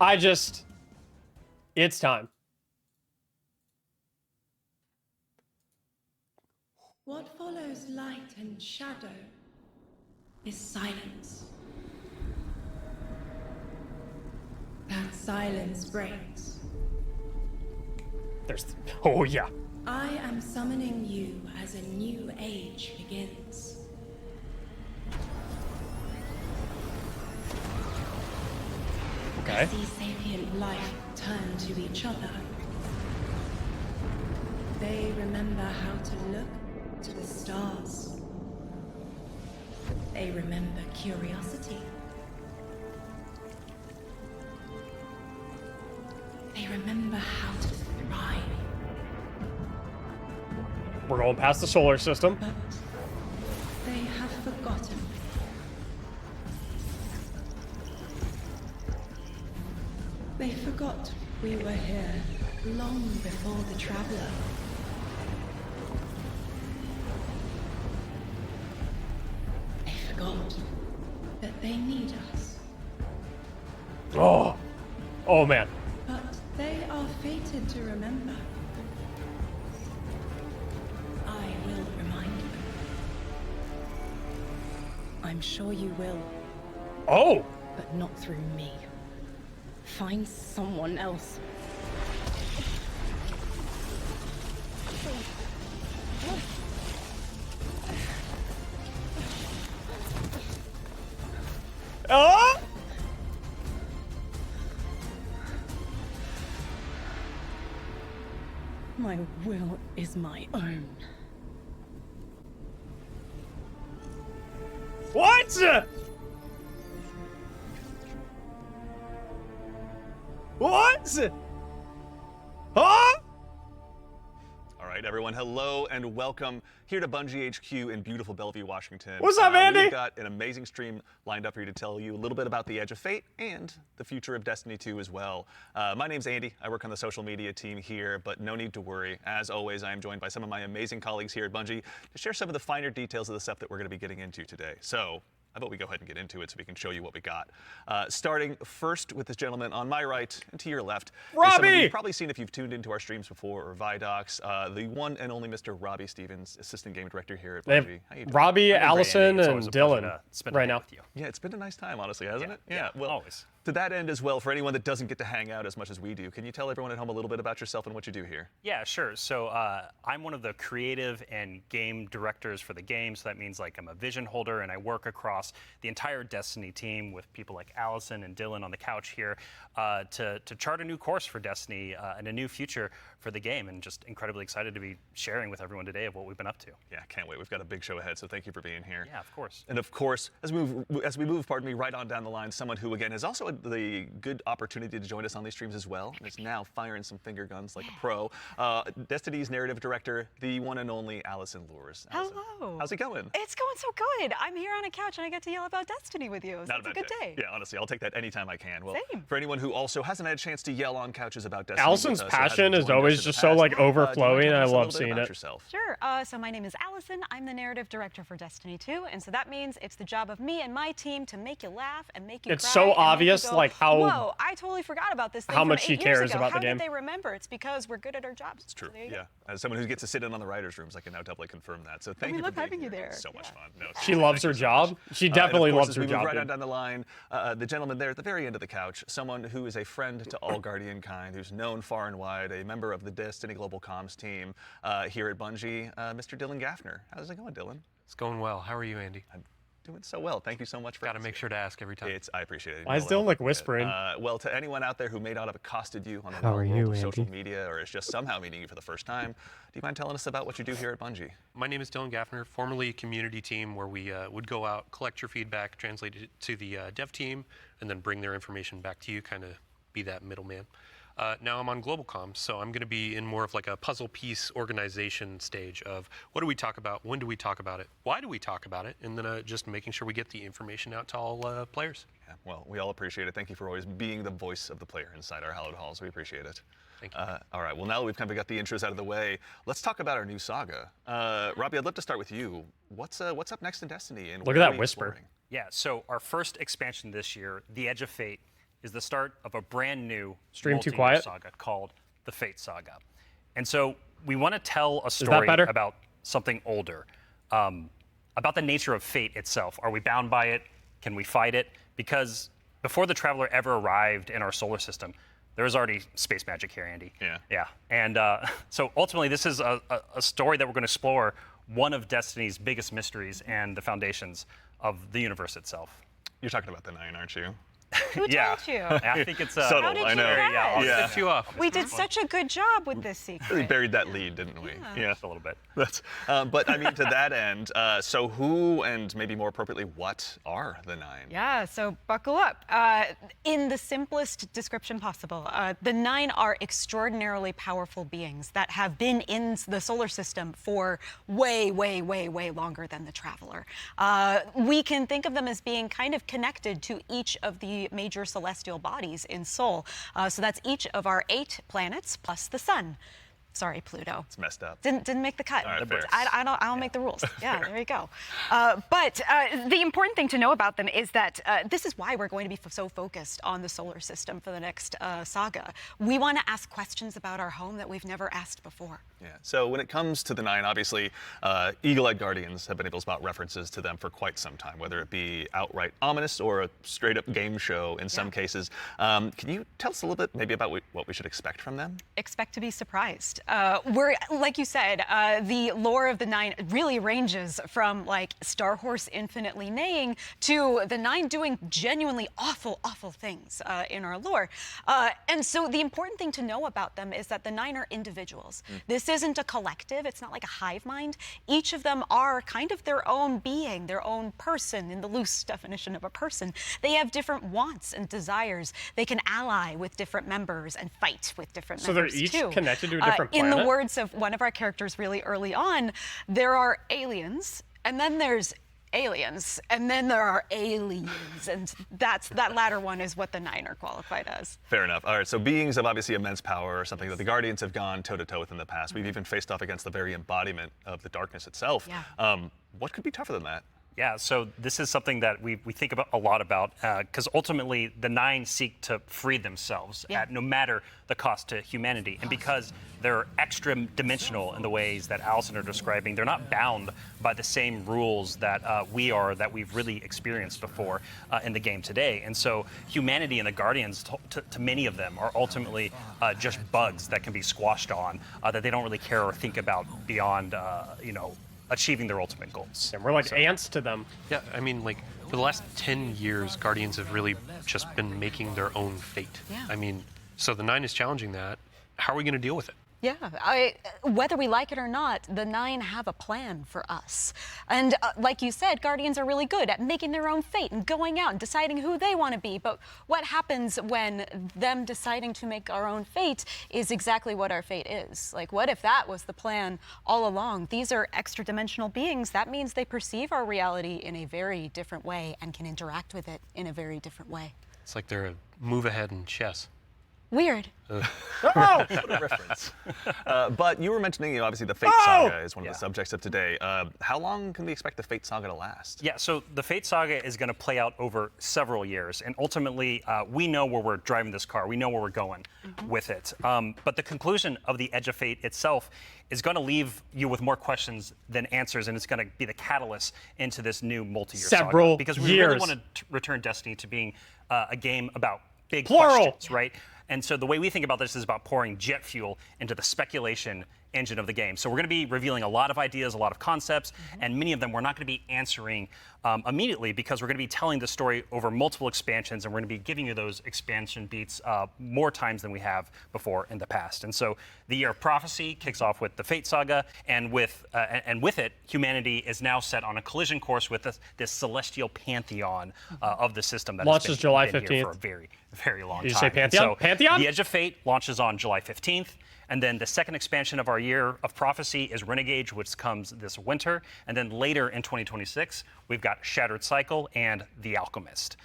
It's time. What follows light and shadow is silence. That silence breaks. Oh yeah. I am summoning you as a new age begins. Okay. As these sapient life turn to each other, they remember how to look to the stars. They remember curiosity. They remember how to thrive. We're going past the solar system. But they have forgotten. They forgot we were here long before the Traveler. They forgot that they need us. Oh man. But they are fated to remember. I will remind them. I'm sure you will, Oh. but not through me. Find someone else. Oh. My will is my own. What? What? Huh? All right, everyone, hello and welcome here to Bungie HQ in beautiful Bellevue, Washington. What's up, Andy? We've got an amazing stream lined up for you to tell you a little bit about the Edge of Fate and the future of Destiny 2 as well. My name's Andy. I work on the social media team here, but no need to worry. As always, I am joined by some of my amazing colleagues here at Bungie to share some of the finer details of the stuff that we're going to be getting into today. So how about we go ahead and get into it so we can show you what we got. Starting first with this gentleman on my right and to your left. Robbie! Someone you've probably seen if you've tuned into our streams before or Vidocs. The one and only Mr. Robbie Stevens, Assistant Game Director here at They have Bungie. How you doing? Robbie, I'm doing great, Allison, Andy. It's and always a pleasure Dylan to spend a right day now. with you. Yeah, it's been a nice time, honestly, hasn't it? Yeah, Well, always. to that end as well, for anyone that doesn't get to hang out as much as we do, can you tell everyone at home a little bit about yourself and what you do here? Yeah, sure. So I'm one of the creative and game directors for the game. So that means like I'm a vision holder and I work across the entire Destiny team with people like Allison and Dylan on the couch here to chart a new course for Destiny and a new future for the game. And just incredibly excited to be sharing with everyone today of what we've been up to. Yeah, can't wait. We've got a big show ahead, so thank you for being here. Yeah, of course. And of course, as we move, pardon me, right on down the line, someone who again has also had the good opportunity to join us on these streams as well, and is now firing some finger guns like a pro. Destiny's narrative director, the one and only Allison Lures. Allison, Hello. how's it going? It's going so good. I'm here on a couch and I get to yell about Destiny with you. So Not it's a bad good day. Yeah, honestly, I'll take that anytime I can. Well, Same. for anyone who also hasn't had a chance to yell on couches about Destiny, Allison's with us, or passion hasn't is joined us always in the just so past, like do you mind overflowing. telling I us a love little bit seeing about it. yourself? Sure. So my name is Allison. I'm the narrative director for Destiny 2, and so that means it's the job of me and my team to make you laugh and make you It's cry so and make you obvious, go, like, how- Whoa, I totally forgot about this thing how from much she 8 years cares ago. about the How game. did they remember? It's because we're good at our jobs. It's true. So there you Yeah. go. As someone who gets to sit in on the writers' rooms, I can now doubly confirm that. So thank we you love for being having you here. there. It's so much Yeah. fun. No, She seriously, loves thank her you so job. much. She And definitely of course, loves as her we move job. right on dude. down the line, the gentleman there at the very end of the couch, someone who is a friend to all Guardian kind, who's known far and wide, a member of the Destiny Global Comms team here at Bungie, Mr. Dylan Gaffner. How's it going, Dylan? It's going well. How are you, Andy? I'm doing so well. Thank you so much for Got to make sure to ask every time. I appreciate it. Why is No Dylan help like with it. whispering? Well, to anyone out there who may not have accosted you on the How are wild world you, of social Andy? media or is just somehow meeting you for the first time, do you mind telling us about what you do here at Bungie? My name is Dylan Gaffner, formerly community team, where we would go out, collect your feedback, translate it to the dev team, and then bring their information back to you, kind of be that middleman. Now I'm on Global Comms, so I'm going to be in more of like a puzzle piece organization stage of what do we talk about, when do we talk about it, why do we talk about it, and then just making sure we get the information out to all players. Yeah, well, we all appreciate it. Thank you for always being the voice of the player inside our hallowed halls. We appreciate it. Thank you. All right, well, now that we've kind of got the intros out of the way, let's talk about our new saga. Robbie, I'd love to start with you. What's up next in Destiny? And Look where at are that we whisper. exploring? Yeah, so our first expansion this year, The Edge of Fate, is the start of a brand new Stream too multi-year quiet? saga called the Fate Saga. And so we want to tell a story better? about something older, about the nature of fate itself. Are we bound by it? Can we fight it? Because before the Traveler ever arrived in our solar system, there was already space magic here, Andy. Yeah. Yeah. And so ultimately, this is a story that we're going to explore one of Destiny's biggest mysteries and the foundations of the universe itself. You're talking about the 9, aren't you? Who Yeah. told you? I think it's Subtle, How did I you know. guess? Yeah. Lift you off. We did such a good job with this We secret. buried that lead, didn't we? Yeah. just a little bit. That's, but I mean, to that end, so who and maybe more appropriately, what are the 9? Yeah, so buckle up. In the simplest description possible, the 9 are extraordinarily powerful beings that have been in the solar system for way, way, way, way longer than the Traveler. We can think of them as being kind of connected to each of the major celestial bodies in Sol. So that's each of our 8 planets plus the sun. Sorry, Pluto. It's messed up. Didn't make the cut. All right, fair. I don't make the rules. Yeah, there you go. But the important thing to know about them is that this is why we're going to be so focused on the solar system for the next saga. We want to ask questions about our home that we've never asked before. Yeah. So when it comes to the 9, obviously, Eagle-Eyed Guardians have been able to spot references to them for quite some time, whether it be outright ominous or a straight-up game show in some cases. Can you tell us a little bit maybe about what we should expect from them? Expect to be surprised. We're, like you said, the lore of the 9 really ranges from like Star Horse infinitely neighing to the 9 doing genuinely awful, awful things in our lore. And so the important thing to know about them is that the 9 are individuals. This isn't a collective. It's not like a hive mind. Each of them are kind of their own being, their own person in the loose definition of a person. They have different wants and desires. They can ally with different members and fight with different So they're members each too. connected to a different In the planet? words of one of our characters really early on, there are aliens, and then there's aliens, and then there are aliens, and that latter one is what the 9 are qualified as. Fair enough. All right, so beings of obviously immense power, something that the Guardians have gone toe-to-toe with in the past. We've even faced off against the very embodiment of the darkness itself. Yeah. What could be tougher than that? Yeah, so this is something that we think about a lot about because ultimately the 9 seek to free themselves at no matter the cost to humanity. And because they're extra dimensional in the ways that Allison are describing, they're not bound by the same rules that we are, that we've really experienced before in the game today. And so humanity and the Guardians, to many of them, are ultimately just bugs that can be squashed on, that they don't really care or think about beyond, achieving their ultimate goals. And we're like ants to them. Yeah, I mean, like, for the last 10 years, Guardians have really just been making their own fate. Yeah. I mean, so the 9 is challenging that. How are we going to deal with it? Yeah, whether we like it or not, the 9 have a plan for us. And like you said, Guardians are really good at making their own fate and going out and deciding who they want to be. But what happens when them deciding to make our own fate is exactly what our fate is? Like, what if that was the plan all along? These are extra-dimensional beings. That means they perceive our reality in a very different way and can interact with it in a very different way. It's like they're a move ahead in chess. Weird. What a reference. But you were mentioning, obviously, the Fate Saga is one of the subjects of today. How long can we expect the Fate Saga to last? Yeah, so the Fate Saga is going to play out over several years, and ultimately, we know where we're driving this car. We know where we're going with it. But the conclusion of the Edge of Fate itself is going to leave you with more questions than answers, and it's going to be the catalyst into this new multi-year Several saga. Because we years. really want to return Destiny to being a game about big Plural. questions, right? And so the way we think about this is about pouring jet fuel into the speculation engine of the game. So we're going to be revealing a lot of ideas, a lot of concepts, and many of them we're not going to be answering immediately because we're going to be telling the story over multiple expansions, and we're going to be giving you those expansion beats more times than we have before in the past. And so the Year of Prophecy kicks off with the Fate Saga, and with it, humanity is now set on a collision course with this celestial pantheon of the system that Launches has July been here 15th. for a very, very long Did you time. say And Pantheon? so Pantheon? The Edge of Fate launches on July 15th. And then the second expansion of our Year of Prophecy is Renegade, which comes this winter. And then later in 2026, we've got Shattered Cycle and The Alchemist.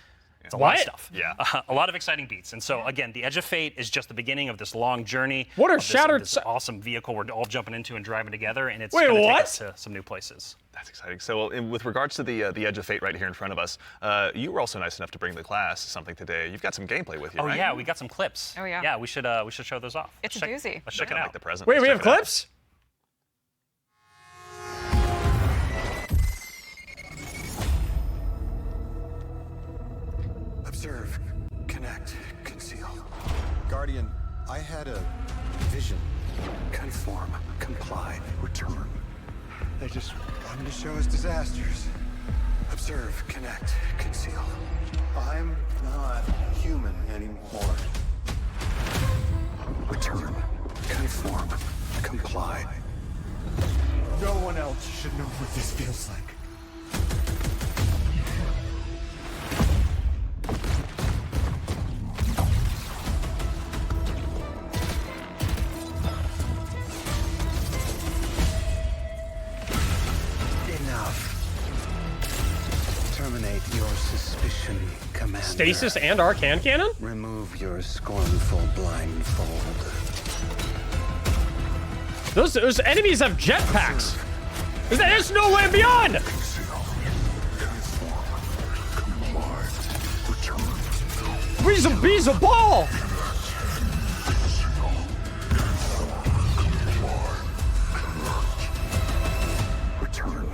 It's a lot of What? stuff. Yeah. A lot of exciting beats. And so, again, the Edge of Fate is just the beginning of this long journey. What are of shattered this awesome vehicle we're all jumping into and driving together, and it's Wait, going to take what? us to some new places. That's exciting. So, with regards to the Edge of Fate right here in front of us, you were also nice enough to bring the class something today. You've got some gameplay with you, Oh right? yeah, we got some clips. Oh, yeah. Yeah, we should show those off. It's a Let's doozy. Let's check it Like out. the present. Wait, Let's we check have it out. clips? Observe, connect, conceal. Guardian, I had a vision. Conform, comply, return. They just wanted to show us disasters. Observe, connect, conceal. I'm not human anymore. Return, conform, comply. No one else should know what this feels like. Enough. Terminate your suspicion, Commander. Stasis and Arcan Cannon? Remove your scornful blindfold. Those enemies have jetpacks. There's no way beyond. Weasel bees a ball. Return.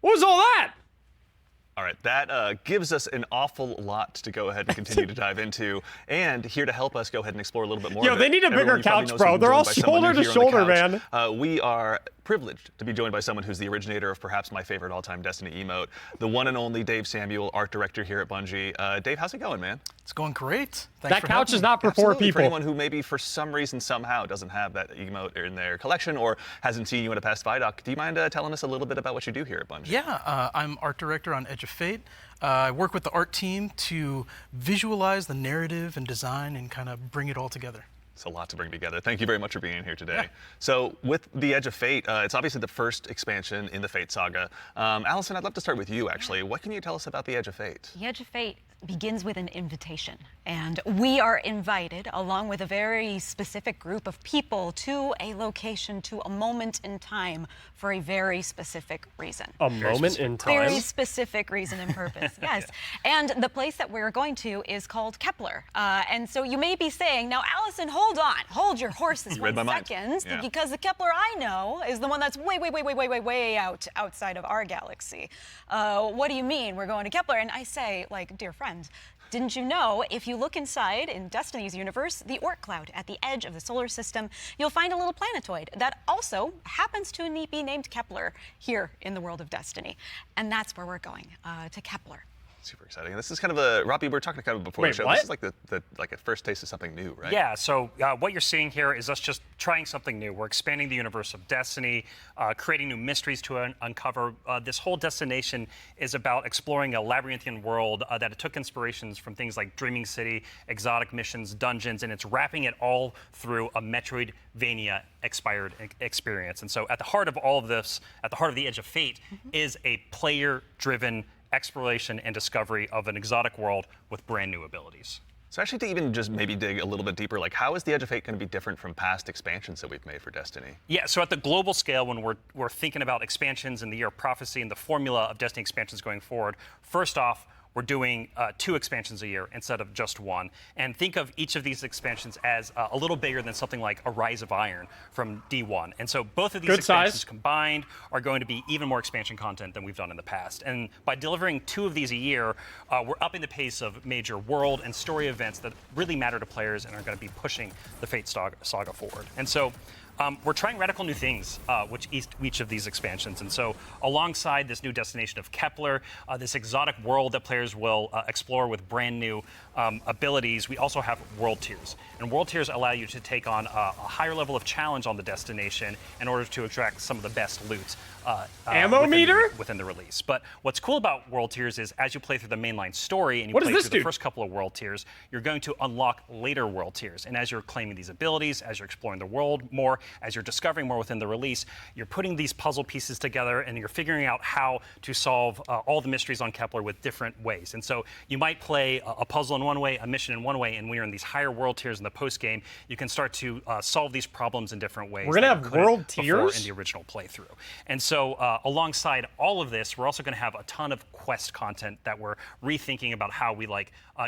What was all that? All right, that gives us an awful lot to go ahead and continue to dive into. And here to help us go ahead and explore a little bit more. Yo, of they it, need a bigger everyone, you probably couch, know bro. someone They're all joined by someone shoulder new to here on the shoulder, couch. We are privileged to be joined by someone who's the originator of perhaps my favorite all-time Destiny emote, the one and only Dave Samuel, art director here at Bungie. Dave, how's it going, man? It's going great. Thanks That for couch having is me. not for poor Absolutely. For people. anyone who maybe for some reason somehow doesn't have that emote in their collection or hasn't seen you in a past Vidoc, do you mind telling us a little bit about what you do here at Bungie? Yeah, I'm art director on Edge of Fate. I work with the art team to visualize the narrative and design and kind of bring it all together. It's a lot to bring together. Thank you very much for being here today. Yeah. So with the Edge of Fate, it's obviously the first expansion in the Fate saga. Allison, I'd love to start with you, actually. What can you tell us about the Edge of Fate? The Edge of Fate begins with an invitation, and we are invited, along with a very specific group of people, to a location, to a moment in time, for a very specific reason. A moment in time. Very specific reason and purpose, yes. And the place that we're going to is called Kepler. And so you may be saying, now, Allison, hold on. Hold your horses You read my 1 mind. second, Yeah. because the Kepler I know is the one that's way outside of our galaxy. What do you mean we're going to Kepler? And I say, like, dear friend, didn't you know if you look inside in Destiny's universe, the Oort cloud at the edge of the solar system, you'll find a little planetoid that also happens to be named Kepler here in the world of Destiny. And that's where we're going, to Kepler. Super exciting. And this is kind of a, Robbie, we were talking kind of before Wait, the show. what? This is like like a first taste of something new, right? Yeah, so what you're seeing here is us just trying something new. We're expanding the universe of Destiny, creating new mysteries to uncover. This whole destination is about exploring a labyrinthian world that it took inspirations from things like Dreaming City, exotic missions, dungeons, and it's wrapping it all through a Metroidvania expired experience. And so at the heart of all of this, at the heart of the Edge of Fate, is a player-driven exploration and discovery of an exotic world with brand new abilities. So actually to even just maybe dig a little bit deeper, like how is the Edge of Fate going to be different from past expansions that we've made for Destiny? Yeah, so at the global scale, when we're thinking about expansions in the Year of Prophecy and the formula of Destiny expansions going forward, first off, we're doing 2 expansions a year instead of just 1. And think of each of these expansions as a little bigger than something like a Rise of Iron from D1. And so both of these Good expansions size. combined are going to be even more expansion content than we've done in the past. And by delivering 2 of these a year, we're upping the pace of major world and story events that really matter to players and are going to be pushing the Fate saga forward. And so we're trying radical new things with each of these expansions. And so alongside this new destination of Kepler, this exotic world that players will explore with brand new abilities, we also have world tiers. And world tiers allow you to take on a higher level of challenge on the destination in order to extract some of the best loot. Ammo meter? Within the release. But what's cool about world tiers is as you play through the mainline story and you What does play this through do? the first couple of world tiers, you're going to unlock later world tiers. And as you're claiming these abilities, as you're exploring the world more, as you're discovering more within the release, you're putting these puzzle pieces together and you're figuring out how to solve all the mysteries on Kepler with different ways. And so you might play a puzzle in one way, a mission in one way, and when you're in these higher world tiers in the post game, you can start to solve these problems in different ways. We're gonna that have you couldn't world before tiers? in the original playthrough. And so alongside all of this, we're also going to have a ton of quest content that we're rethinking about how we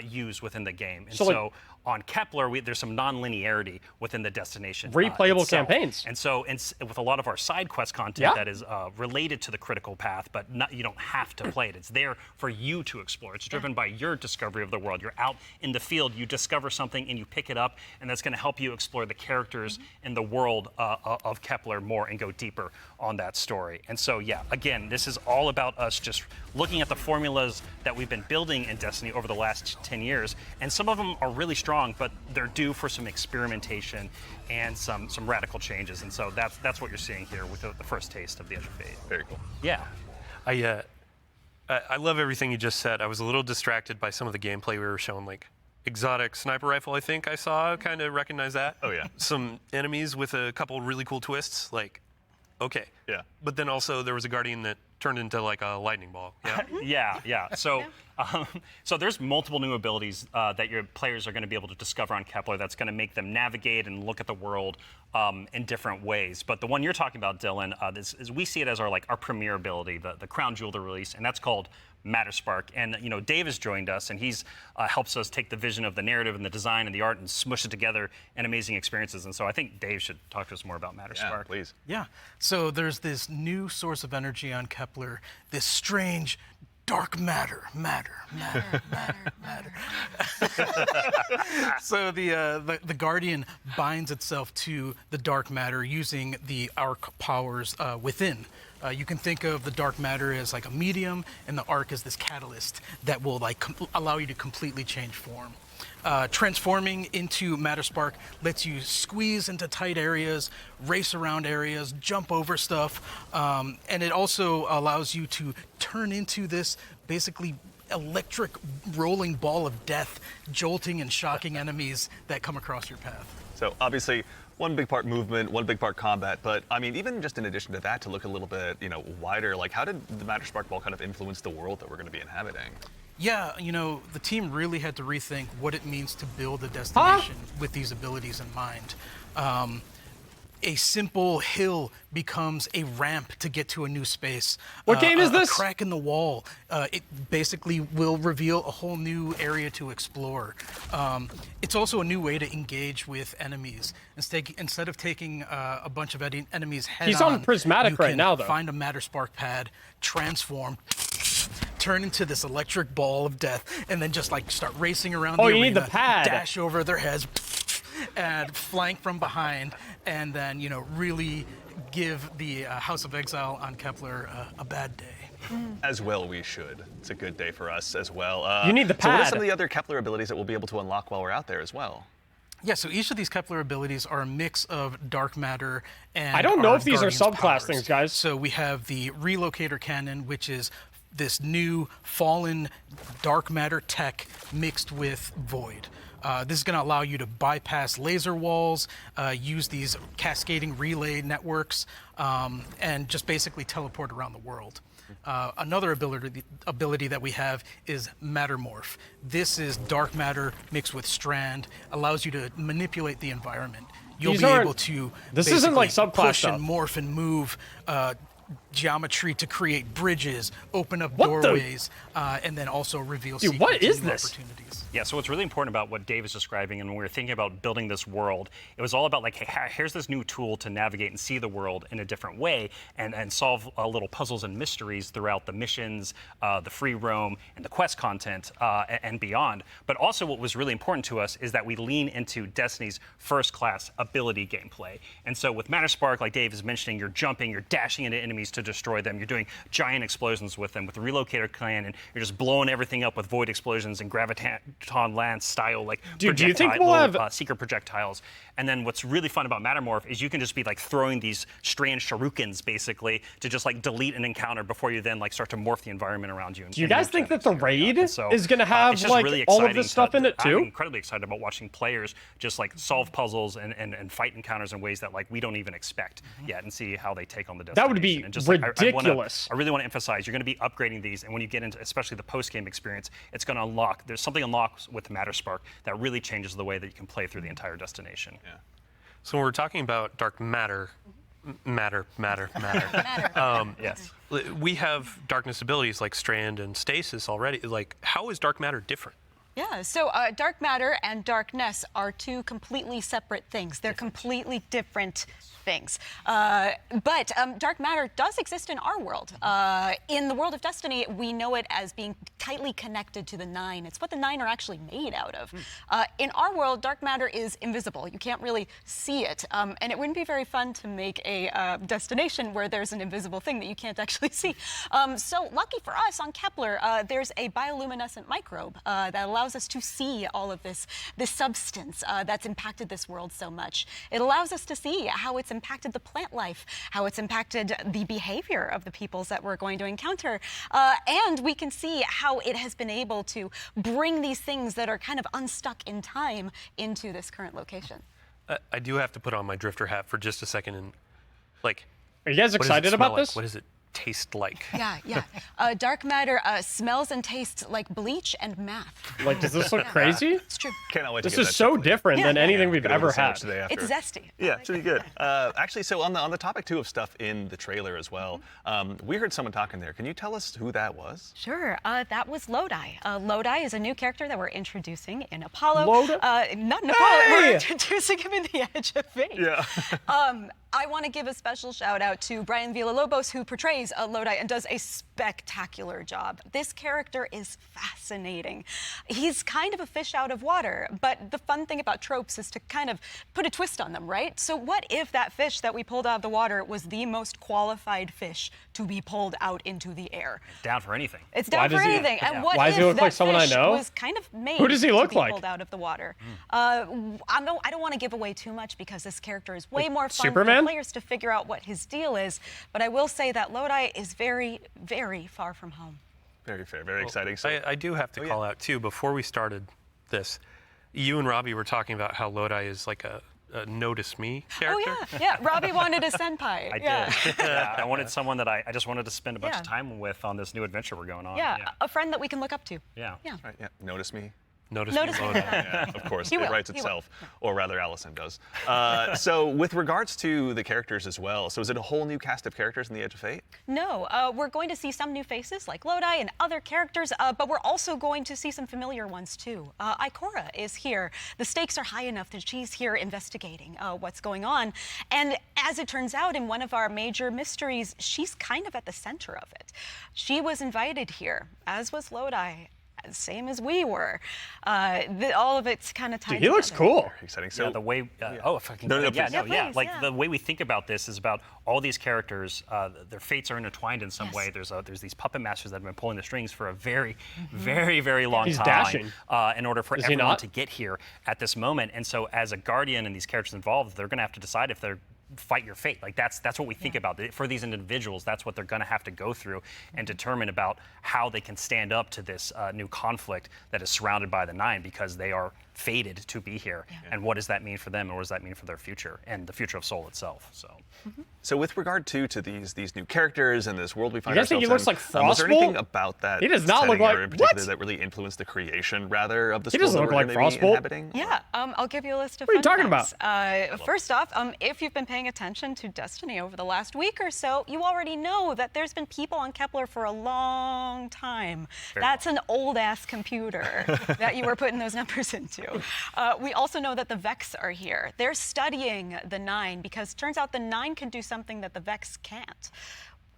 use within the game. And So, on Kepler, there's some non-linearity within the destination. Replayable itself. campaigns. And so with a lot of our side quest content that is related to the critical path, but you don't have to play it. It's there for you to explore. It's driven by your discovery of the world. You're out in the field, you discover something and you pick it up, and that's going to help you explore the characters and the world of Kepler more and go deeper on that story. And so, yeah, again, this is all about us just looking at the formulas that we've been building in Destiny over the last 10 years. And some of them are really strong, but they're due for some experimentation and some radical changes. And so that's what you're seeing here with the first taste of the Edge of Fate. Very cool. Yeah. I love everything you just said. I was a little distracted by some of the gameplay we were showing, like exotic sniper rifle, I think I saw, kind of recognize that. Oh, yeah. Some enemies with a couple really cool twists, like, okay. Yeah. But then also there was a guardian that turned into like a lightning ball. Yeah. Yeah. So, so there's multiple new abilities that your players are going to be able to discover on Kepler that's going to make them navigate and look at the world in different ways. But the one you're talking about, Dylan, is we see it as our premier ability, the crown jewel of the release, and that's called Matterspark. And Dave has joined us, and he's helps us take the vision of the narrative and the design and the art and smush it together in amazing experiences. And so I think Dave should talk to us more about Matterspark. Yeah, please. Yeah. So there's this new source of energy on Kepler, this strange dark matter. So the Guardian binds itself to the dark matter using the arc powers within. You can think of the dark matter as like a medium, and the arc as this catalyst that will allow you to completely change form. Transforming into Matterspark lets you squeeze into tight areas, race around areas, jump over stuff, and it also allows you to turn into this basically electric rolling ball of death, jolting and shocking enemies that come across your path. So obviously, one big part movement, one big part combat, but I mean, even just in addition to that, to look a little bit, wider, like how did the Matterspark Ball kind of influence the world that we're going to be inhabiting? Yeah, the team really had to rethink what it means to build a destination with these abilities in mind. A simple hill becomes a ramp to get to a new space. What game is this? A crack in the wall. It basically will reveal a whole new area to explore. It's also a new way to engage with enemies. Instead of taking a bunch of enemies head on, He's on Prismatic you right can now, though. Find a Matterspark pad, transform, turn into this electric ball of death, and then just start racing around the arena. You need the pad. Dash over their heads, and flank from behind, and then really give the House of Exile on Kepler a bad day. As well we should. It's a good day for us as well. You need the So what are pad. some of the other Kepler abilities that we'll be able to unlock while we're out there as well? Yeah, so each of these Kepler abilities are a mix of dark matter and I don't know our if these are Guardian's subclass powers. things, guys. So we have the Relocator Cannon, which is this new fallen dark matter tech mixed with void. This is going to allow you to bypass laser walls, use these cascading relay networks, and just basically teleport around the world. Another ability that we have is Mattermorph. This is dark matter mixed with strand, allows you to manipulate the environment. You'll These be aren't- able to this isn't like basically subclass push and stuff. morph and move geometry to create bridges, open up What the- doorways, and then also reveal Dude, secrets what and is new this? opportunities. Yeah, so what's really important about what Dave is describing, and when we were thinking about building this world, it was all about hey, here's this new tool to navigate and see the world in a different way and solve little puzzles and mysteries throughout the missions, the free roam, and the quest content, and beyond. But also what was really important to us is that we lean into Destiny's first-class ability gameplay. And so with Matterspark, like Dave is mentioning, you're jumping, you're dashing into enemies, enemies to destroy them. You're doing giant explosions with them with the Relocator Cannon. You're just blowing everything up with void explosions and graviton lance style like Do you think we'll have secret projectiles? And then what's really fun about Mattermorph is you can just be like throwing these strange shurikens basically to just like delete an encounter before you then like start to morph the environment around you. Do you guys think that the raid is going to have like really all of this stuff in it too? I'm incredibly excited about watching players just like solve puzzles and fight encounters in ways that like we don't even expect yet, and see how they take on the destination. That would be and just, ridiculous. I really want to emphasize you're going to be upgrading these, and when you get into especially the post-game experience, it's going to unlock. There's something unlocks with Matterspark that really changes the way that you can play through the entire destination. Yeah. So when we're talking about dark matter, Yes. we have darkness abilities like Strand and Stasis already. Like, how is dark matter different? Yeah, so dark matter and darkness are two completely separate things. They're completely different things. But dark matter does exist in our world. In the world of Destiny, we know it as being tightly connected to the Nine. It's what the Nine are actually made out of. In our world, dark matter is invisible. You can't really see it. And it wouldn't be very fun to make a destination where there's an invisible thing that you can't actually see. So lucky for us on Kepler, there's a bioluminescent microbe that allows us to see all of this substance that's impacted this world so much. It allows us to see how it's impacted the plant life, how it's impacted the behavior of the peoples that we're going to encounter. And we can see how it has been able to bring these things that are kind of unstuck in time into this current location. I do have to put on my drifter hat for just a second and, like, Are you guys what does it excited smell about like? this? What does it taste like? Yeah. Dark matter smells and tastes like bleach and math. Like, does this look crazy? It's true. Cannot wait to This get is that so chocolate. different than anything we've Gonna do ever a sandwich had. today after. It's zesty. Yeah, should be good. Actually, so on the topic too of stuff in the trailer as well, we heard someone talking there. Can you tell us who that was? Sure, that was Lodi. Lodi is a new character that we're introducing in Apollo. Lodi? Not in Apollo, we're Hey! introducing him in the Edge of Fate. Yeah. I want to give a special shout out to Brian Villalobos, who portrays Lodi and does a spectacular job. This character is fascinating. He's kind of a fish out of water, but the fun thing about tropes is to kind of put a twist on them, right? So what if that fish that we pulled out of the water was the most qualified fish to be pulled out into the air? Down for anything. It's Why down for does he- anything. And what Why if does he look that like someone I fish know? was kind of made Who does he look to be like? pulled out of the water? I don't want to give away too much because this character is way more fun for Superman? the players to figure out what his deal is. But I will say that Lodi is very, very far from home. Very fair, very exciting. So, I do have to call out, too, before we started this, you and Robbie were talking about how Lodi is like a notice me character. Oh, yeah. Robbie wanted a senpai. I did. I wanted someone that I just wanted to spend a bunch of time with on this new adventure we're going on. Yeah, a friend that we can look up to. Yeah. right, yeah. Notice me. Notice Notice me me. Lodi. Yeah, of course, He it will, writes he will. itself, or rather, Allison does. So, with regards to the characters as well, so is it a whole new cast of characters in the Edge of Fate? No, we're going to see some new faces like Lodi and other characters, but we're also going to see some familiar ones too. Ikora is here. The stakes are high enough that she's here investigating what's going on. And as it turns out, in one of our major mysteries, she's kind of at the center of it. She was invited here, as was Lodi. Same as we were. All of it's kind of tied Dude, he looks together. cool. Very exciting. So, Yeah, the way. Oh, if I can. No, no, yeah, please. no, Yeah, yeah. please, Like yeah. the way we think about this is about all these characters. Their fates are intertwined in some Yes. way. There's these puppet masters that have been pulling the strings for a very, very, very long He's time. dashing. In order for Is he everyone not? to get here at this moment, and so as a guardian and these characters involved, they're going to have to decide if they're fight your fate. Like that's what we think about. For these individuals, that's what they're going to have to go through and determine about how they can stand up to this new conflict that is surrounded by the Nine, because they are fated to be here. And what does that mean for them, and what does that mean for their future and the future of Soul itself? So with regard to these new characters and this world we find You guys think ourselves he in, looks like was there Frostbolt? anything about that He does not look setting like- or in particular what? that really influenced the creation, rather, of the He world doesn't that look we're like gonna be Frostbolt. inhabiting? Yeah, I'll give you a list of What are you fun talking facts. First off, if you've been paying attention to Destiny over the last week or so, you already know that there's been people on Kepler for a long time. That's an old-ass computer that you were putting those numbers into. We also know that the Vex are here. They're studying the Nine because it turns out the Nine can do something that the Vex can't.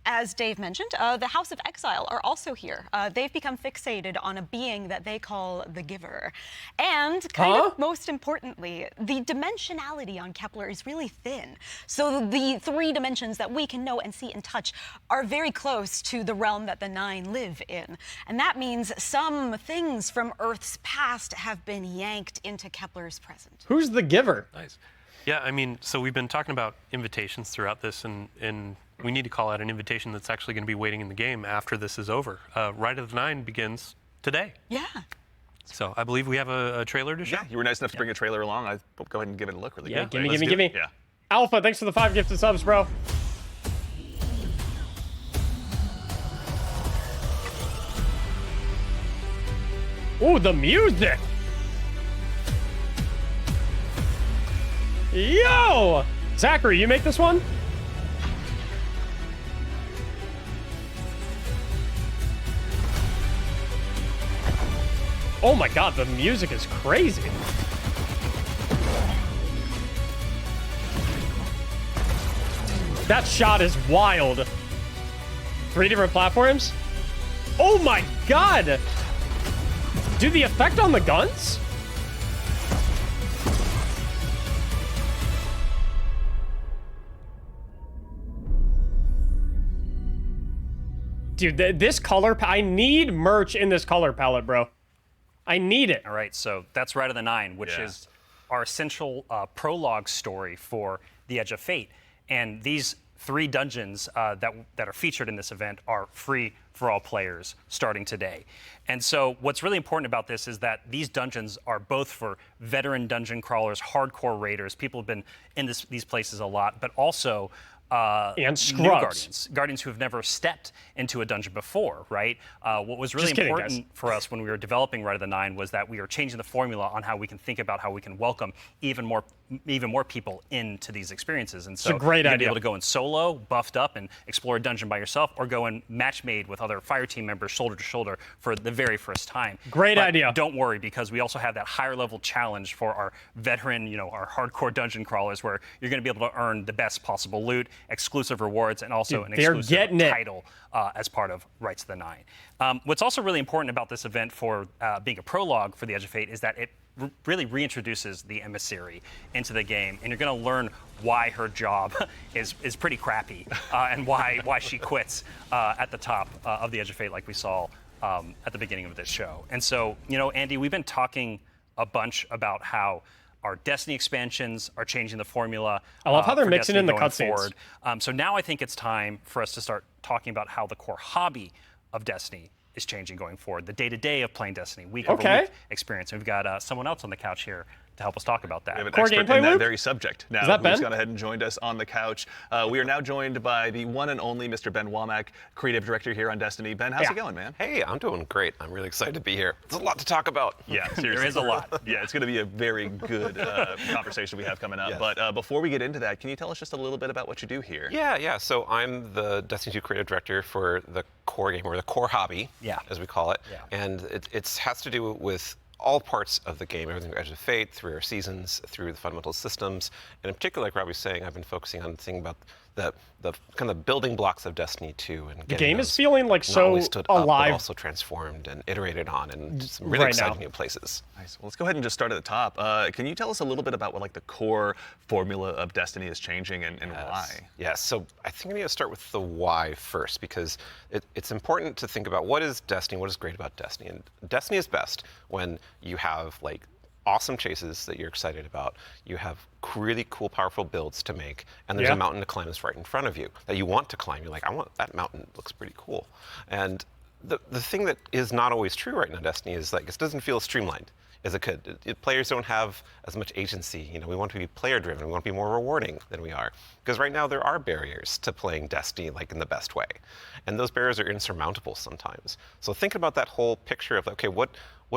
as Dave mentioned, the House of Exile are also here. They've become fixated on a being that they call the Giver. And kind of most importantly, the dimensionality on Kepler is really thin. So the 3 dimensions that we can know and see and touch are very close to the realm that the 9 live in. And that means some things from Earth's past have been yanked into Kepler's present. Who's the Giver? Nice. Yeah, I mean, so we've been talking about invitations throughout this, and we need to call out an invitation that's actually going to be waiting in the game after this is over. Ride of the 9 begins today. Yeah. So I believe we have a trailer to show. Yeah, you were nice enough to bring a trailer along. I'll go ahead and give it a look really quick. Gimme, Let's gimme, do it. gimme. Yeah. Alpha, thanks for the 5 gifted subs, bro. Ooh, the music. Yo! Zachary, you make this one? Oh my god, the music is crazy. That shot is wild. 3 different platforms? Oh my god! Dude, the effect on the guns? Dude, this color, I need merch in this color palette, bro. I need it. All right, so that's Ride of the 9, which is our essential prologue story for The Edge of Fate. And these 3 dungeons that are featured in this event are free for all players starting today. And so what's really important about this is that these dungeons are both for veteran dungeon crawlers, hardcore raiders, people who've been in these places a lot, but also and new scrubs. Guardians who have never stepped into a dungeon before, right? What was really important for us when we were developing Ride of the 9 was that we were changing the formula on how we can think about how we can welcome even more people into these experiences. And so it's a great you're idea. be able to go in solo, buffed up, and explore a dungeon by yourself, or go in match made with other fire team members shoulder to shoulder for the very first time. Great idea. Don't worry, because we also have that higher level challenge for our veteran, our hardcore dungeon crawlers, where you're going to be able to earn the best possible loot, exclusive rewards, and also an exclusive title as part of Rights of the 9. What's also really important about this event for being a prologue for the Edge of Fate is that it really reintroduces the emissary into the game, and you're going to learn why her job is pretty crappy and why she quits at the top of the Edge of Fate, like we saw at the beginning of this show. And so, Andy, we've been talking a bunch about how our Destiny expansions are changing the formula. I love how they're mixing Destiny in the going cutscenes. forward. So now I think it's time for us to start talking about how the core hobby of Destiny is changing going forward. The day-to-day of playing Destiny, week-over-week experience. And we've got someone else on the couch here to help us talk about that. We have an Core expert gameplay in that loop? very subject now, Is that who's Ben? gone ahead and joined us on the couch. We are now joined by the one and only Mr. Ben Womack, creative director here on Destiny. Ben, how's it going, man? Hey, I'm doing great. I'm really excited to be here. There's a lot to talk about. Yeah, seriously. There is a lot. Yeah, it's going to be a very good conversation we have coming up. Yes. But before we get into that, can you tell us just a little bit about what you do here? Yeah. So I'm the Destiny 2 creative director for the core game, or the core hobby, as we call it. Yeah. And it has to do with all parts of the game, everything from Edge of Fate, through our seasons, through the fundamental systems. And in particular, like Robbie's saying, I've been focusing on thinking about the kind of building blocks of Destiny 2. And the game is feeling like not so only stood alive. up, but also transformed and iterated on in some really exciting new places. Nice. Well, let's go ahead and just start at the top. Can you tell us a little bit about what the core formula of Destiny is changing and why? Yes. So I think we need to start with the why first, because it's important to think about what is Destiny, what is great about Destiny. And Destiny is best when you have awesome chases that you're excited about. You have really cool, powerful builds to make, and there's a mountain to climb that's right in front of you that you want to climb. You're like, I want that mountain. It looks pretty cool. And the thing that is not always true right now in Destiny is it doesn't feel streamlined as it could. Players don't have as much agency. We want to be player-driven. We want to be more rewarding than we are. Because right now there are barriers to playing Destiny in the best way. And those barriers are insurmountable sometimes. So think about that whole picture of, okay, what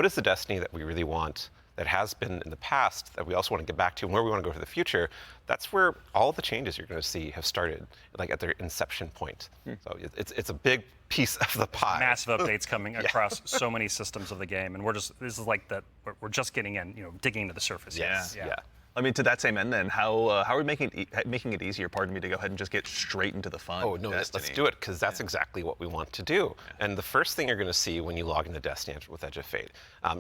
is the Destiny that we really want, that has been in the past, that we also want to get back to, and where we want to go for the future? That's where all the changes you're going to see have started, at their inception point. So it's a big piece of the pie. Massive updates coming across so many systems of the game, and we're just getting in, digging into the surface. Yeah. I mean, to that same end, then, how are we making it easier? Pardon me, to go ahead and just get straight into the fun. Oh no, let's do it, because that's exactly what we want to do. And the first thing you're going to see when you log into Destiny with Edge of Fate,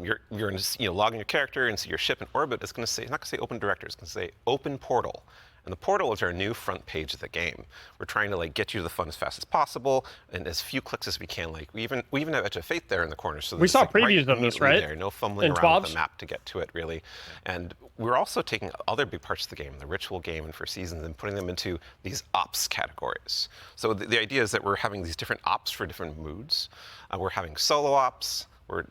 you're going to log in your character and see your ship in orbit. It's going to say, it's not going to say open directory, it's going to say open portal. And the portal is our new front page of the game. We're trying to get you to the fun as fast as possible and as few clicks as we can. We even have Edge of Fate there in the corner. So we saw previews of this, right? There, no fumbling in around with the map to get to it, really. And we're also taking other big parts of the game, the ritual game and for seasons, and putting them into these ops categories. So the idea is that we're having these different ops for different moods. We're having solo ops. We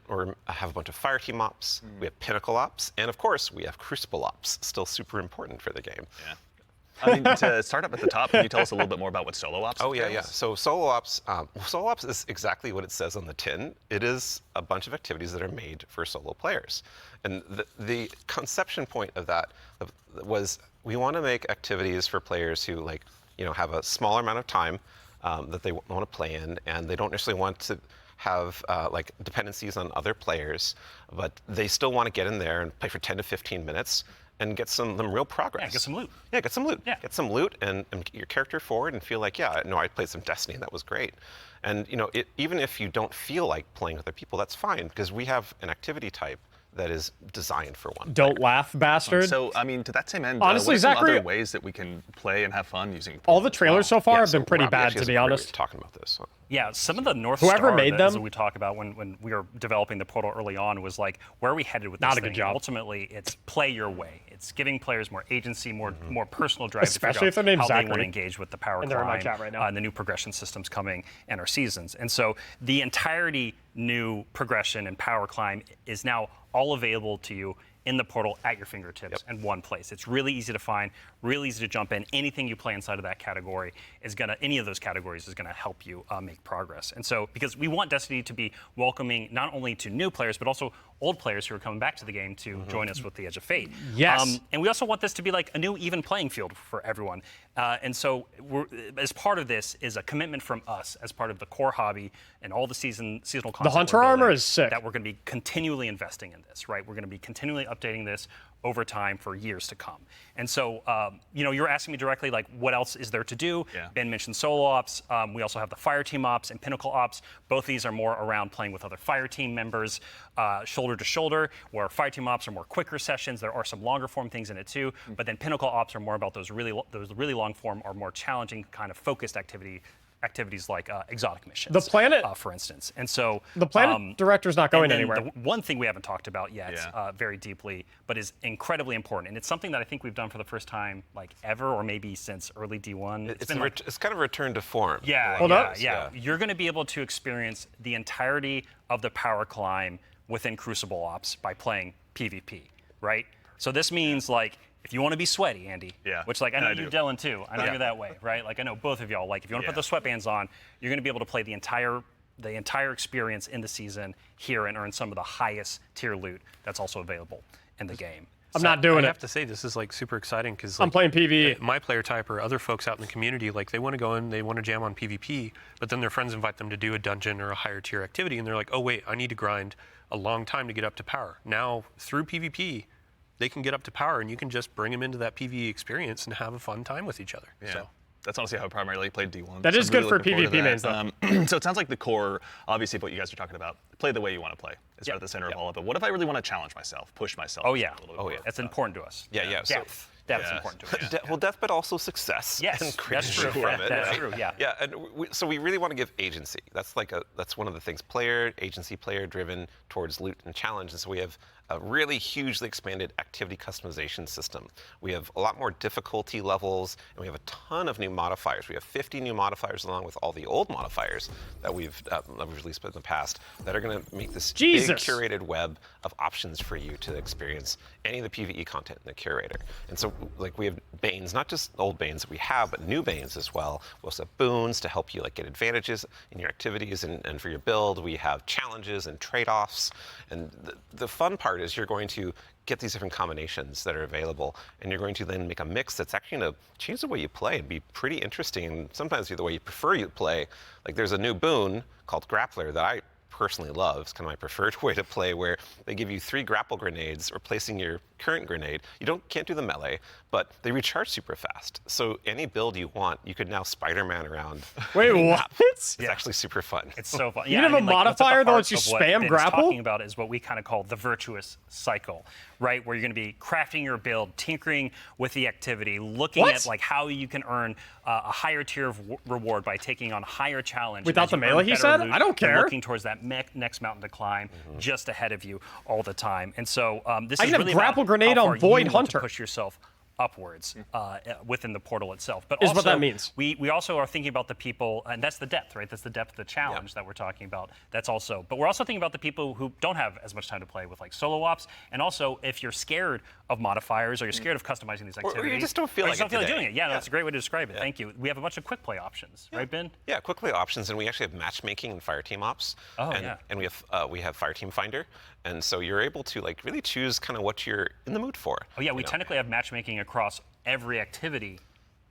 have a bunch of fire team ops. We have pinnacle ops, and of course we have crucible ops. Still super important for the game. Yeah. I mean, to start up at the top, can you tell us a little bit more about what solo ops is? Oh, yeah. So solo ops is exactly what it says on the tin. It is a bunch of activities that are made for solo players. And the conception point of that was we want to make activities for players who have a smaller amount of time that they want to play in, and they don't necessarily want to have dependencies on other players, but they still want to get in there and play for 10 to 15 minutes and get some real progress. Yeah, get some loot. Yeah, get some loot. Yeah. Get some loot and get your character forward and feel like, yeah, no, I played some Destiny and that was great. And even if you don't feel like playing with other people, that's fine, because we have an activity type that is designed for one Don't player. laugh, bastard. So, I mean, to that same end, honestly, what are some Zachary, other ways that we can play and have fun using all the trailers so far have been pretty Rob bad, actually to has be a great way honest. of talking about this. Yeah, some of the North Whoever Star made that them- we talk about when we were developing the portal early on was where are we headed with Not this a good thing? job. Ultimately, it's play your way. It's giving players more agency, more personal drive Especially if to they're figure named out how they want Zachary. to engage with the power And they're in my climb chat right now. and the new progression systems coming and our seasons. And so the entirety new progression and power climb is now all available to you in the portal at your fingertips in one place. It's really easy to find, really easy to jump in. Anything you play inside of that category any of those categories is gonna help you make progress. And so, because we want Destiny to be welcoming not only to new players, but also old players who are coming back to the game to join us with the Edge of Fate. Yes. And we also want this to be like a new even playing field for everyone. And so, as part of this is a commitment from us as part of the core hobby and all the seasonal content. Hunter we're armor building, is sick. That we're going to be continually investing in this, right? We're going to be continually updating this over time for years to come. And so, you're asking me directly, what else is there to do? Yeah. Ben mentioned solo ops. We also have the fire team ops and pinnacle ops. Both of these are more around playing with other fire team members, shoulder to shoulder, where fire team ops are more quicker sessions. There are some longer form things in it too, but then pinnacle ops are more about those really long form or more challenging kind of focused activities like exotic missions. The planet- for instance. And so The planet director's not going and then anywhere. The one thing we haven't talked about yet very deeply, but is incredibly important, and it's something that I think we've done for the first time ever, or maybe since early D1. It's kind of a return to form. Yeah, Hold up. yeah. You're going to be able to experience the entirety of the power climb within Crucible Ops by playing PvP, right? So this means if you want to be sweaty, Andy, which I know I you, do. Dylan too. I know you're that way, right? I know both of y'all. If you want to put the sweatbands on, you're going to be able to play the entire experience in the season here and earn some of the highest tier loot that's also available in the game. I'm not doing I it. have to say, this is super exciting because I'm playing PvE. My player type or other folks out in the community, they want to go in, they want to jam on PvP, but then their friends invite them to do a dungeon or a higher tier activity, and they're like, oh wait, I need to grind a long time to get up to power. Now through PvP, they can get up to power, and you can just bring them into that PvE experience and have a fun time with each other. Yeah. So. That's honestly how I primarily played D1. That so is I'm good really for looking forward to PvP that. mains, though. So it sounds like the core, obviously, of what you guys are talking about, play the way you want to play. Is right at the center of all of it. What if I really want to challenge myself, push myself? Oh yeah. A little bit more? That's important to us. Yeah. So, That's important to us. well, death, but also success. Yes, and that's true. from it, That's right? true, yeah. Yeah, and so we really want to give agency. That's that's one of the things. Player driven towards loot and challenge. And so we have a really hugely expanded activity customization system. We have a lot more difficulty levels, and we have a ton of new modifiers. We have 50 new modifiers along with all the old modifiers that we've released in the past that are going to make this big curated web of options for you to experience any of the PvE content in the curator. And so we have Banes, not just old Banes that we have, but new Banes as well. We also have boons to help you get advantages in your activities and for your build. We have challenges and trade-offs. And the fun part is you're going to get these different combinations that are available, and you're going to then make a mix that's actually going to change the way you play and be pretty interesting, and sometimes the way you prefer you play. There's a new boon called Grappler that I personally love. It's kind of my preferred way to play, where they give you 3 grapple grenades, replacing your current grenade. You can't do the melee, but they recharge super fast. So any build you want, you could now Spider-Man around. Wait, what? It's actually super fun. It's so fun. You have a modifier that lets you What spam Ben's grapple? talking about is what we kind of call the virtuous cycle, right? Where you're going to be crafting your build, tinkering with the activity, looking What? at like how you can earn a higher tier of reward by taking on higher challenge. Without as the you earn melee, he better said? loot I don't and care. Looking towards that next mountain to climb, just ahead of you all the time. And so this I is can have really grapple about grenade how on far you Void want Hunter. to push yourself upwards within the portal itself. But Is also, what that means. we also are thinking about the people, and that's the depth, right? That's the depth of the challenge that we're talking about. That's also, but we're also thinking about the people who don't have as much time to play with like solo ops, and also if you're scared of modifiers or you're scared of customizing these activities, you just don't feel or like you it just don't feel like today. doing it. Yeah, no, that's a great way to describe it. Thank you. We have a bunch of quick play options, right, Ben? Yeah, quick play options, and we actually have matchmaking and Fireteam ops. Oh, and, yeah. And we have Fireteam Finder, and so you're able to like really choose kind of what you're in the mood for. Oh yeah, we you know? technically have matchmaking across every activity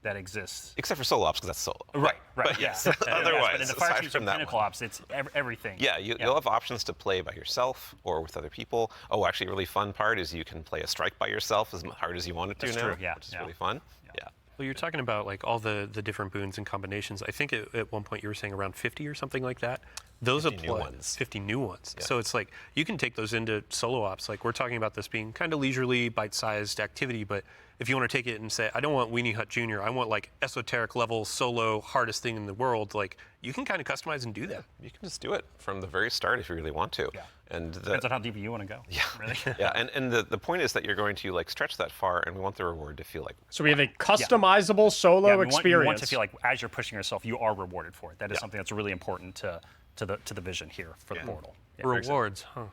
that exists. Except for solo ops, because that's solo. Right. But yeah. yes, Yes, otherwise, but in the aside Fireteams from and that Pinnacle one. Ops, it's everything. Yeah, you'll have options to play by yourself or with other people. Oh, actually, a really fun part is you can play a strike by yourself as hard as you want it to That's now, true, yeah, which is yeah. really fun. Yeah. Well, you're talking about like all the different boons and combinations. I think at one point you were saying around 50 or something like that. Those 50 new apply. ones. 50 new ones. Yeah. So it's like you can take those into solo ops. Like we're talking about this being kind of leisurely, bite-sized activity, but if you want to take it and say, I don't want Weenie Hut Jr., I want like esoteric level solo hardest thing in the world, like you can kind of customize and do that. You can just do it from the very start if you really want to. Yeah. And Depends on how deep you want to go. Yeah. Really. Yeah, and the point is that you're going to like stretch that far, and we want the reward to feel like. So we have a customizable solo Yeah, experience. you want to feel like as you're pushing yourself, you are rewarded for it. That is something that's really important to the vision here for the portal. Yeah. Rewards, huh?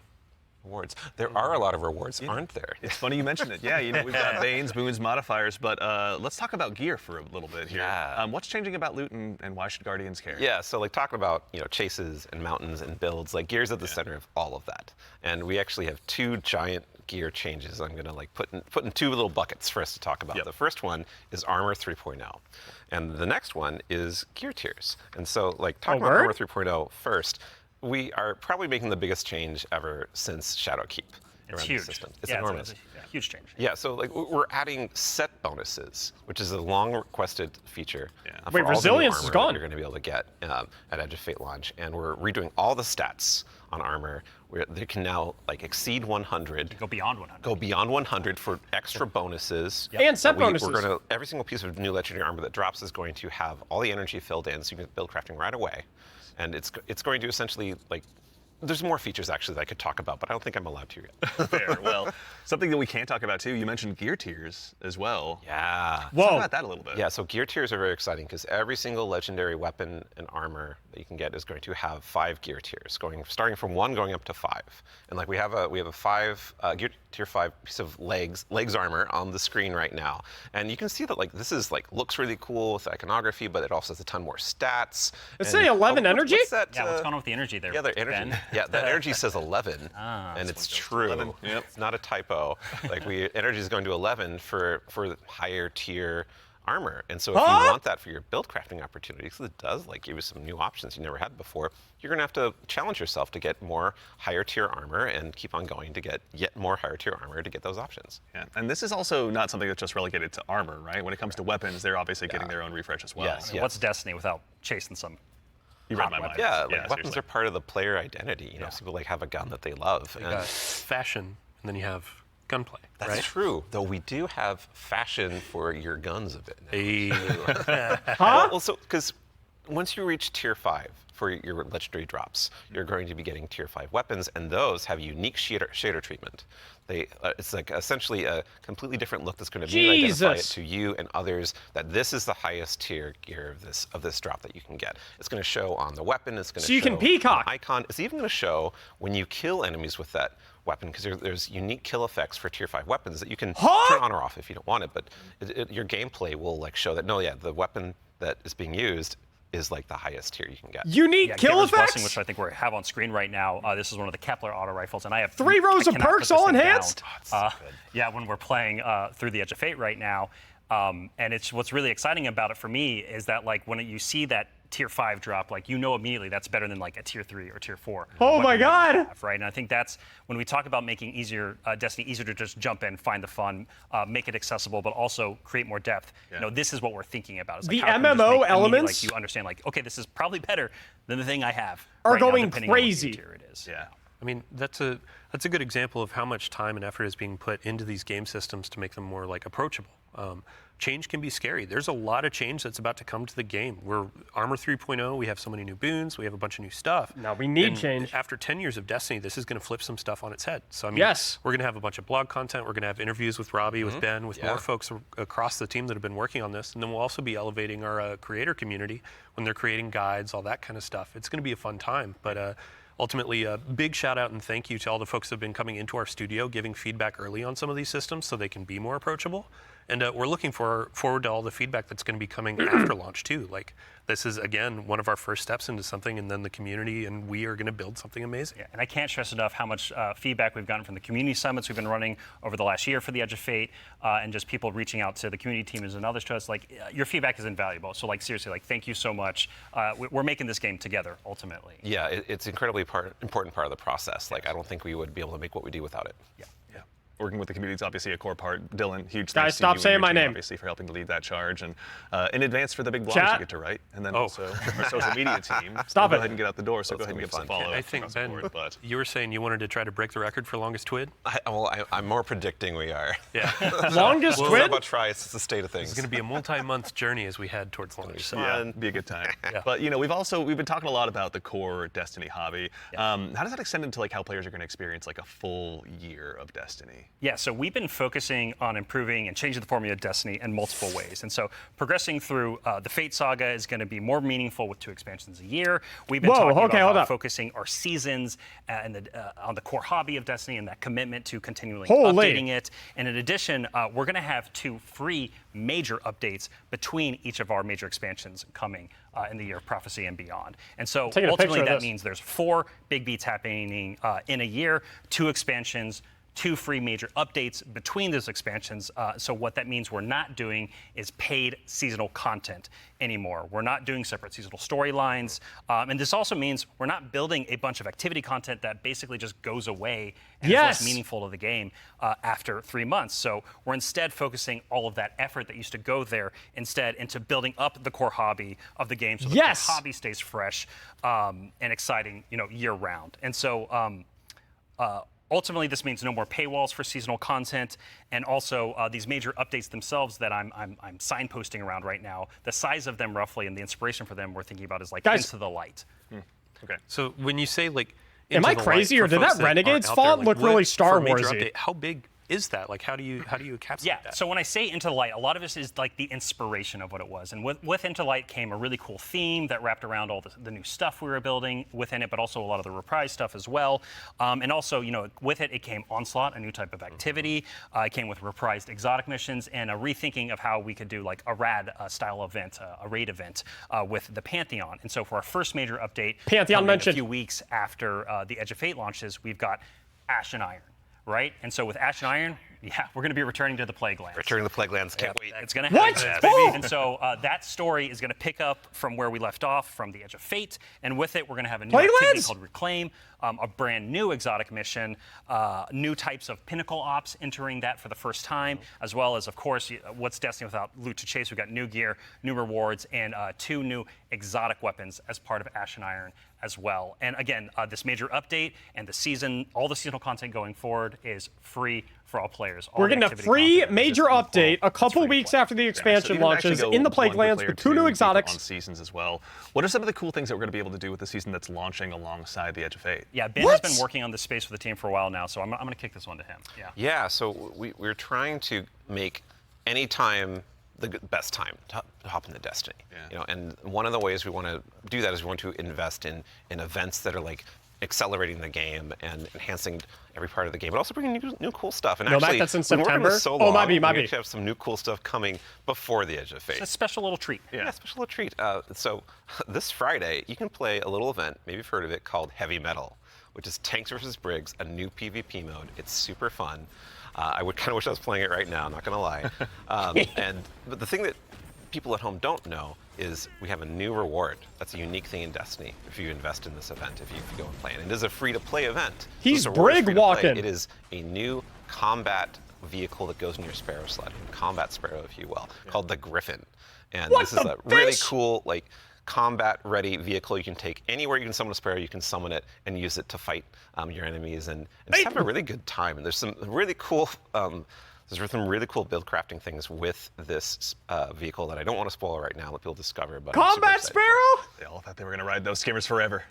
Rewards. There are a lot of rewards, aren't there? It's funny you mentioned it. Yeah, we've got Banes, Boons, modifiers, but let's talk about gear for a little bit here. Yeah. What's changing about loot and why should Guardians care? Yeah, so like talking about chases and mountains and builds, like gear's at the center of all of that. And we actually have two giant gear changes I'm gonna like put in two little buckets for us to talk about. Yep. The first one is Armor 3.0. And the next one is gear tiers. And so like talking about word? Armor 3.0 first, we are probably making the biggest change ever since Shadowkeep It's around huge. the system. It's Yeah, enormous. It's a huge change. Yeah, so like we're adding set bonuses, which is a long requested feature. For Wait, all the new Resilience is armor gone. that you're going to be able to get at Edge of Fate launch, and we're redoing all the stats on armor. Where they can now like exceed 100. Go beyond 100. Go beyond 100 for extra bonuses. And set bonuses. We're going to every single piece of new legendary armor that drops is going to have all the energy filled in, so you can build crafting right away, and it's going to essentially like. There's more features actually that I could talk about, but I don't think I'm allowed to yet. Fair. Well, something that we can't talk about too. You mentioned gear tiers as well. Yeah. Talk Whoa. about that a little bit. Yeah, so gear tiers are very exciting because every single legendary weapon and armor that you can get is going to have 5 gear tiers, starting from 1 going up to 5. And like we have a 5 gear tier 5 piece of legs armor on the screen right now, and you can see that like this is like looks really cool with iconography, but it also has a ton more stats. Let's And- say 11 energy? What's that? Yeah, what's going on with the energy there? Yeah, the energy. Ben? Yeah, the energy says 11, and it's true. 11. Yep. It's not a typo. Like energy is going to 11 for higher tier armor, and so if you want that for your build crafting opportunities, it does like give you some new options you never had before. You're going to have to challenge yourself to get more higher tier armor and keep on going to get yet more higher tier armor to get those options. Yeah. And this is also not something that's just relegated to armor, right? When it comes to weapons, they're obviously getting their own refresh as well. Yes, What's Destiny without chasing some? You read my mind. Yeah, like weapons seriously. are part of the player identity. You know, some people like have a gun that they love. You got fashion, and then you have gunplay. That's right? true, though we do have fashion for your guns a bit now. Hey. Well, so because once you reach tier 5 for your legendary drops, you're going to be getting tier 5 weapons, and those have unique shader treatment. It's like essentially a completely different look that's going to identify it to you and others that this is the highest tier gear of this drop that you can get. It's going to show on the weapon. It's going to So you show can peacock. an icon. It's even going to show when you kill enemies with that weapon, because there's unique kill effects for tier 5 weapons that you can turn on or off if you don't want it. But your gameplay will like show that the weapon that is being used is like the highest tier you can get. Unique kill Giver's effects? Blessing, which I think we have on screen right now. This is one of the Kepler auto rifles, and I have 3 rows I of cannot perks put this all thing enhanced? down. Yeah, when we're playing through the Edge of Fate right now. And it's what's really exciting about it for me is that like when you see that tier 5 drop, like you know immediately that's better than like a tier 3 or tier 4. Oh my God! Have, right, and I think that's when we talk about making Destiny easier to just jump in, find the fun, make it accessible, but also create more depth. You know, this is what we're thinking about. It's like, The how can we just MMO make elements like you understand, like, okay, this is probably better than the thing I have. Are right now, going depending on what crazy. tier it is. Yeah. I mean, that's a good example of how much time and effort is being put into these game systems to make them more like approachable. Change can be scary. There's a lot of change that's about to come to the game. We're Armor 3.0. We have so many new boons. We have a bunch of new stuff. Now we need And change. After 10 years of Destiny, this is going to flip some stuff on its head. So I mean, Yes. we're going to have a bunch of blog content. We're going to have interviews with Robbie, with Ben, with more folks across the team that have been working on this. And then we'll also be elevating our creator community when they're creating guides, all that kind of stuff. It's going to be a fun time. But ultimately, a big shout out and thank you to all the folks that have been coming into our studio, giving feedback early on some of these systems so they can be more approachable. And we're looking forward to all the feedback that's going to be coming after launch too. Like, this is, again, one of our first steps into something, and then the community and we are going to build something amazing. Yeah, and I can't stress enough how much feedback we've gotten from the community summits we've been running over the last year for the Edge of Fate, and just people reaching out to the community teams and others to us. Like, your feedback is invaluable. So, like, seriously, like, thank you so much. We're making this game together, ultimately. Yeah, it's incredibly important part of the process. Like, I don't think we would be able to make what we do without it. Yeah. Working with the community is obviously a core part. Dylan, huge Guys, thanks to stop you and saying your my team, name. obviously, for helping to lead that charge. And in advance for the big blogs Chat. you get to write. And then also our social media team. Stop Go it. ahead and get out the door, so go That's ahead and give gonna us be a fun. follow. I think, Ben, But you were saying you wanted to try to break the record for longest twid? I'm more predicting we are. Yeah. Longest We'll twin? about try. It's the state of things. It's going to be a multi-month journey as we head towards launch. So. yeah, be a good time. But you know, we've been talking a lot about the core Destiny hobby. How does that extend into like how players are going to experience like a full year of Destiny? Yeah, so we've been focusing on improving and changing the formula of Destiny in multiple ways. And so progressing through the Fate Saga is going to be more meaningful with 2 expansions a year. We've been talking okay, hold about up. focusing our seasons and on the core hobby of Destiny and that commitment to continually Holy. updating it. And in addition, we're going to have 2 free major updates between each of our major expansions coming in the Year of Prophecy and beyond. And so Taking a ultimately picture of that this. means there's 4 big beats happening in a year, 2 expansions, 2 free major updates between those expansions. So what that means we're not doing is paid seasonal content anymore. We're not doing separate seasonal storylines. And this also means we're not building a bunch of activity content that basically just goes away and is Yes. less meaningful to the game after 3 months. So we're instead focusing all of that effort that used to go there instead into building up the core hobby of the game so that Yes. the hobby stays fresh and exciting, year round. And so ultimately, this means no more paywalls for seasonal content, and also these major updates themselves that I'm signposting around right now. The size of them, roughly, and the inspiration for them, we're thinking about is like Guys. Into the Light. Okay. So when you say like, Am Into I the crazy, light, or for did folks that Renegades aren't out there, font look what- really Star for a major Warsy? update, how big is that? Like, how do you encapsulate Yeah, that? so when I say Into the Light, a lot of this is like the inspiration of what it was. And with Into the Light came a really cool theme that wrapped around all the new stuff we were building within it, but also a lot of the reprise stuff as well. And also, with it came Onslaught, a new type of activity. It came with reprised exotic missions and a rethinking of how we could do like a rad style event, a raid event with the Pantheon. And so for our first major update, Pantheon coming mentioned. a few weeks after the Edge of Fate launches, we've got Ash and Iron. Right? And so with Ash and Iron, we're going to be returning to the Plague Lands. Returning to the Plague Lands. Can't wait. It's going to What? happen. Oh! And so that story is going to pick up from where we left off from the Edge of Fate. And with it, we're going to have a new Plague activity Lands? called Reclaim, a brand new exotic mission, new types of pinnacle ops entering that for the first time, as well as, of course, what's Destiny without loot to chase? We've got new gear, new rewards, and 2 new exotic weapons as part of Ash and Iron as well. And again, this major update and the season, all the seasonal content going forward is free for all players. All We're the getting a activity free content is major just in the update pool. a couple It's free to weeks play. after the So expansion you can actually launches go in the 1 Plague Lands player with 2 new deeper exotics. on seasons as well. What are some of the cool things that we're going to be able to do with the season that's launching alongside the Edge of Fate? Yeah, Ben What? has been working on this space for the team for a while now, so I'm going to kick this one to him. Yeah. Yeah, so we're trying to make any time the best time to hop into Destiny. Yeah. And one of the ways we want to do that is we want to invest in events that are like accelerating the game and enhancing every part of the game, but also bringing new cool stuff. And No, Matt, actually, that's in we've been working on this September? so Oh, long, might be. we actually have some new cool stuff coming before the Edge of Fate. It's a special little treat. Yeah, special little treat. So this Friday, you can play a little event, maybe you've heard of it, called Heavy Metal, which is Tanks vs. Briggs, a new PvP mode. It's super fun. I would kind of wish I was playing it right now, not gonna lie. But the thing that people at home don't know is we have a new reward. That's a unique thing in Destiny if you invest in this event, if you go and play it. And it is a free-to-play event. He's So this reward is brig free to play. walking. It is a new combat vehicle that goes in your Sparrow sled, combat Sparrow, if you will, called the Griffin. And What this is the a really fish? cool, like, combat-ready vehicle you can take anywhere you can summon a Sparrow. You can summon it and use it to fight your enemies and just have a really good time. And there's some really cool. There's some really cool build crafting things with this vehicle that I don't want to spoil right now. Let people discover. But I'm super Combat excited. Sparrow? They all thought they were going to ride those skimmers forever.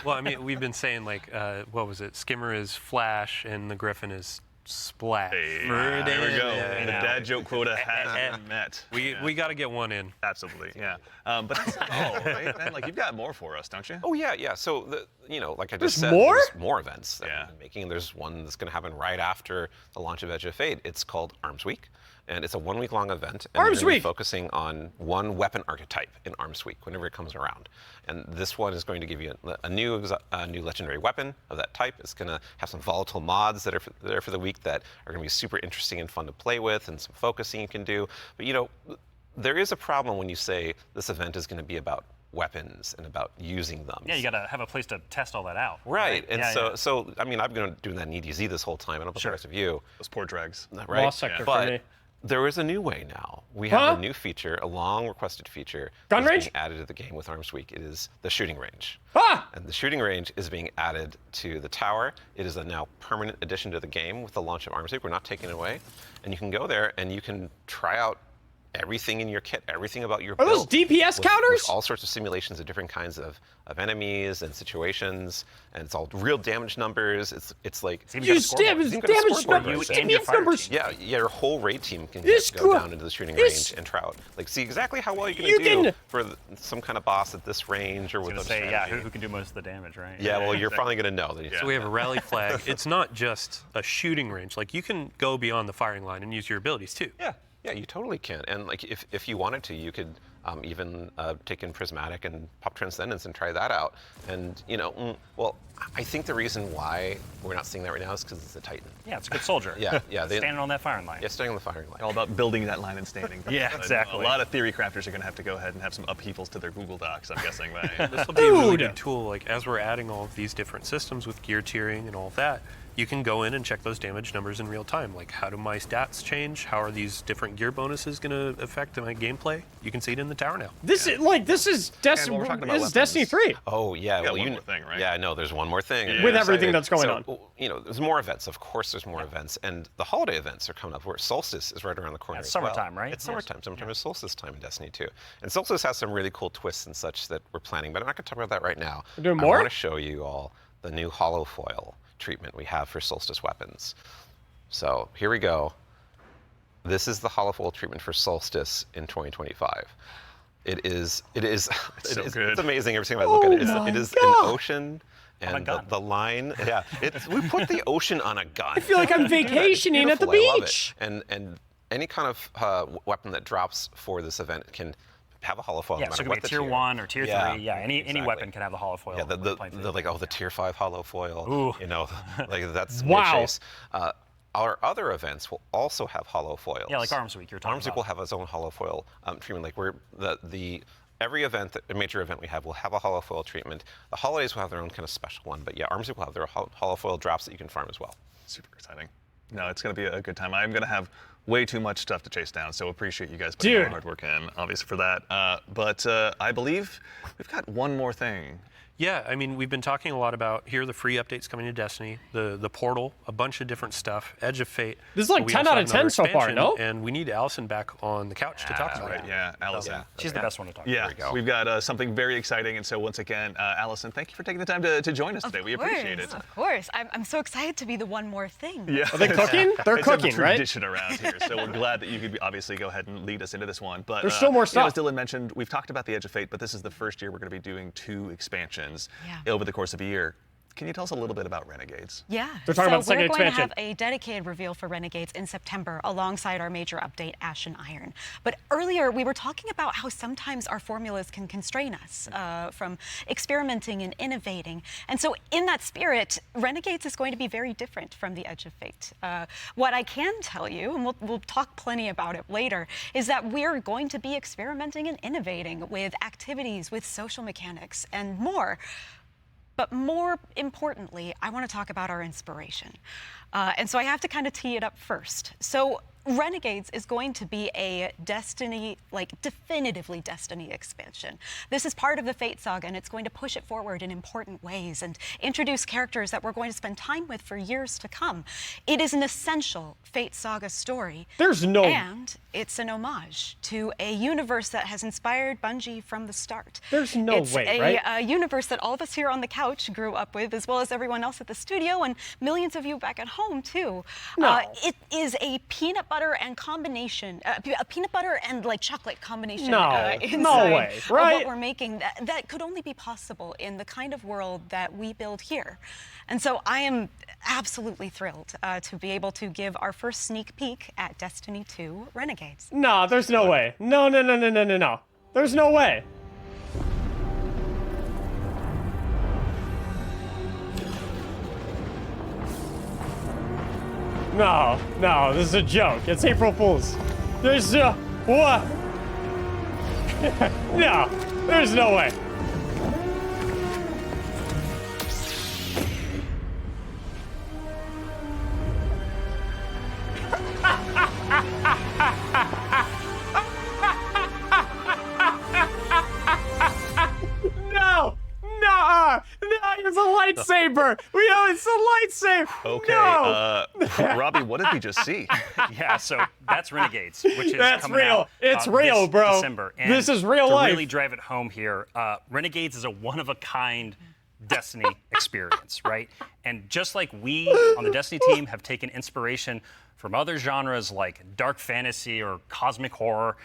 Well, I mean, we've been saying like, what was it? Skimmer is Flash, and the Griffin is Splash. Hey, there we go. Yeah, The yeah. dad joke quota has been met. We got to get one in. Absolutely, yeah. But that's not all, right, man? Like, you've got more for us, don't you? Oh yeah. So like I There's just said, more? there's more events that Yeah. we've been making. There's one that's going to happen right after the launch of Edge of Fate. It's called Arms Week, and it's a 1 week long event. And Arms we're gonna be Week! focusing on one weapon archetype in Arms Week whenever it comes around. And this one is going to give you a new legendary weapon of that type. It's going to have some volatile mods that are there for the week that are going to be super interesting and fun to play with, and some focusing you can do. But there is a problem when you say this event is going to be about weapons and about using them. Yeah, you got to have a place to test all that out. Right, and Yeah, so I mean, I've been doing that in EDZ this whole time. I don't know about the rest of you, Those poor dregs. right? Lost sector for but me. there is a new way now. We have Huh? a new feature, a long-requested feature, Gun that's range? being added to the game with Arms Week. It is the shooting range. Ah! And the shooting range is being added to the tower. It is a now permanent addition to the game with the launch of Arms Week. We're not taking it away, and you can go there and you can try out everything in your kit, everything about your Are those build DPS with counters? all sorts of simulations of different kinds of enemies and situations, and it's all real damage numbers. It's like Even got a You scoreboard. stab You've got a damage scoreboard numbers, right there. and your DPS fire numbers. team. yeah, your whole raid team can This go cool- down into the shooting this- range and try out, like, see exactly how well you're You gonna do can- for some kind of boss at this range or with To a say, strategy. who can do most of the damage, right? Yeah, well, you're finally gonna know. So we have a rally flag. It's not just a shooting range. Like, you can go beyond the firing line and use your abilities too. Yeah, you totally can. And like, if you wanted to, you could even take in Prismatic and pop Transcendence and try that out. And well, I think the reason why we're not seeing that right now is because it's a Titan. Yeah, it's a good soldier. Yeah. Standing on that firing line. Yeah, staying on the firing line. All about building that line and standing. Yeah, But exactly. A lot of theory crafters are going to have to go ahead and have some upheavals to their Google Docs, I'm guessing. Right? This will be a really Dude! good tool. Like, as we're adding all of these different systems with gear tiering and all of that, you can go in and check those damage numbers in real time. Like, how do my stats change? How are these different gear bonuses going to affect my gameplay? You can see it in the tower now. This is like this is And while we're talking about this is Destiny weapons- 3. Oh yeah, got well one more thing, right? Yeah, no, there's one more thing. Yeah. With I'm everything excited. that's going So, there's more events. Of course, there's more events, and the holiday events are coming up. Where Solstice is right around the corner. It's as well. summertime, right? It's Yes. summertime. Summertime is Solstice time in Destiny 2, and Solstice has some really cool twists and such that we're planning. But I'm not going to talk about that right now. We're doing I more? want to show you all the new hollow foil treatment we have for Solstice weapons. So here we go. This is the hollow foil treatment for Solstice in 2025. It is so good. It's amazing every time I look at it. Oh It is my an God. ocean, On a and gun. the line. Yeah, we put the ocean on a gun. I feel like I'm vacationing at the Beautiful, I love it. beach. And any kind of weapon that drops for this event can have a hollow foil. Yeah, no so it matter could what be a the tier 1 or tier 3. Yeah, Yeah, any exactly. weapon can have the hollow foil. Yeah, when we're playing through the tier 5 hollow foil. Ooh. Like that's Wow. great chase. Our other events will also have hollow foils. Yeah, like Arms Week you're talking Arms Week about. will have its own hollow foil treatment. Like every event, a major event we have will have a hollow foil treatment. The holidays will have their own kind of special one, but yeah, Arms Week will have their hollow foil drops that you can farm as well. Super exciting. No, it's going to be a good time. I'm going to have way too much stuff to chase down, so appreciate you guys putting Dude. your hard work in, obviously, for that. But I believe we've got one more thing. Yeah, I mean, we've been talking a lot about here are the free updates coming to Destiny, the portal, a bunch of different stuff, Edge of Fate. This is like We 10 also out have of 10 another so far, expansion, no? And we need Allison back on the couch to talk about Right, it. yeah, Allison. She's the best one to talk Yeah, we go. we've got something very exciting. And so once again, Allison, thank you for taking the time to join us today. We appreciate it. Of course. I'm so excited to be the one more thing. Yeah. Are they cooking? They're It's cooking, a right? tradition around here, so we're glad that you could obviously go ahead and lead us into this one. But There's still more stuff. As Dylan mentioned, we've talked about the Edge of Fate, but this is the first year we're going to be doing 2 expansions Yeah. over the course of a year. can you tell us a little bit about Renegades? Yeah. They're talking about the second we're going expansion. to have a dedicated reveal for Renegades in September alongside our major update, Ashen Iron. But earlier we were talking about how sometimes our formulas can constrain us from experimenting and innovating. And so in that spirit, Renegades is going to be very different from the Edge of Fate. What I can tell you, and we'll talk plenty about it later, is that we're going to be experimenting and innovating with activities, with social mechanics, and more. But more importantly, I want to talk about our inspiration. And so I have to kind of tee it up first. So Renegades is going to be a Destiny, like definitively Destiny expansion. This is part of the Fate saga, and it's going to push it forward in important ways and introduce characters that we're going to spend time with for years to come. It is an essential Fate saga story. And it's an homage to a universe that has inspired Bungie from the start. There's no way, right? It's a universe that all of us here on the couch grew up with, as well as everyone else at the studio and millions of you back at home too. No. It is a peanut butter and combination, a peanut butter and like chocolate combination. No way, of right? what we're making that could only be possible in the kind of world that we build here. And so I am absolutely thrilled to be able to give our first sneak peek at Destiny 2 Renegades. No, there's no way. No. There's no way. No, this is a joke. It's April Fool's. There's what? No, there's no way. No, it's a lightsaber. We know it's a lightsaber. Okay, No. Robbie, what did we just see? Yeah, so that's Renegades, which is That's coming real. out, It's real, this bro. December. And This is real to life. really drive it home here, Renegades is a one-of-a-kind Destiny experience, right? And just like we on the Destiny team have taken inspiration from other genres like dark fantasy or cosmic horror,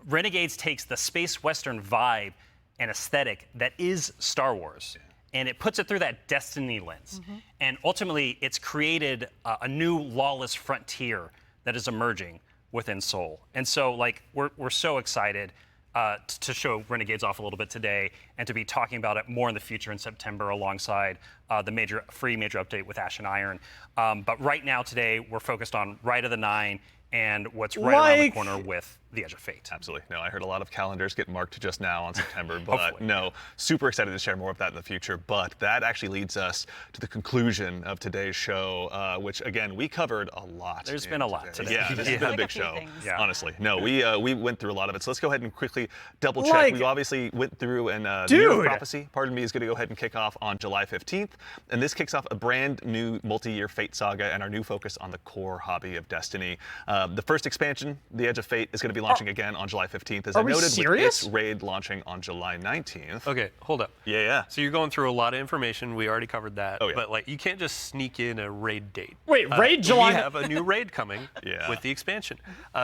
Renegades takes the space western vibe and aesthetic that is Star Wars, and it puts it through that Destiny lens. And ultimately, it's created a new lawless frontier that is emerging within Seoul. And so, like, we're so excited to show Renegades off a little bit today and to be talking about it more in the future in September alongside the free major update with Ashen Iron. But right now, today, we're focused on Rite of the Nine and what's right around the corner with the Edge of Fate. Absolutely. No, I heard a lot of calendars get marked just now on September, but no, super excited to share more of that in the future. But that actually leads us to the conclusion of today's show, which again, we covered a lot. There's been a lot today. Yeah, this has been a big show, honestly. No, we went through a lot of it. So let's go ahead and quickly double check. We obviously went through and Year of Prophecy, pardon me, is going to go ahead and kick off on July 15th. And this kicks off a brand new multi-year Fate saga and our new focus on the core hobby of Destiny. The first expansion, The Edge of Fate, is going to be launching again on July 15th, as I noted, with its raid launching on July 19th. Okay, hold up. Yeah. So you're going through a lot of information. We already covered that. Oh, yeah. But like, you can't just sneak in a raid date. Wait, raid July? We have a new raid coming with the expansion,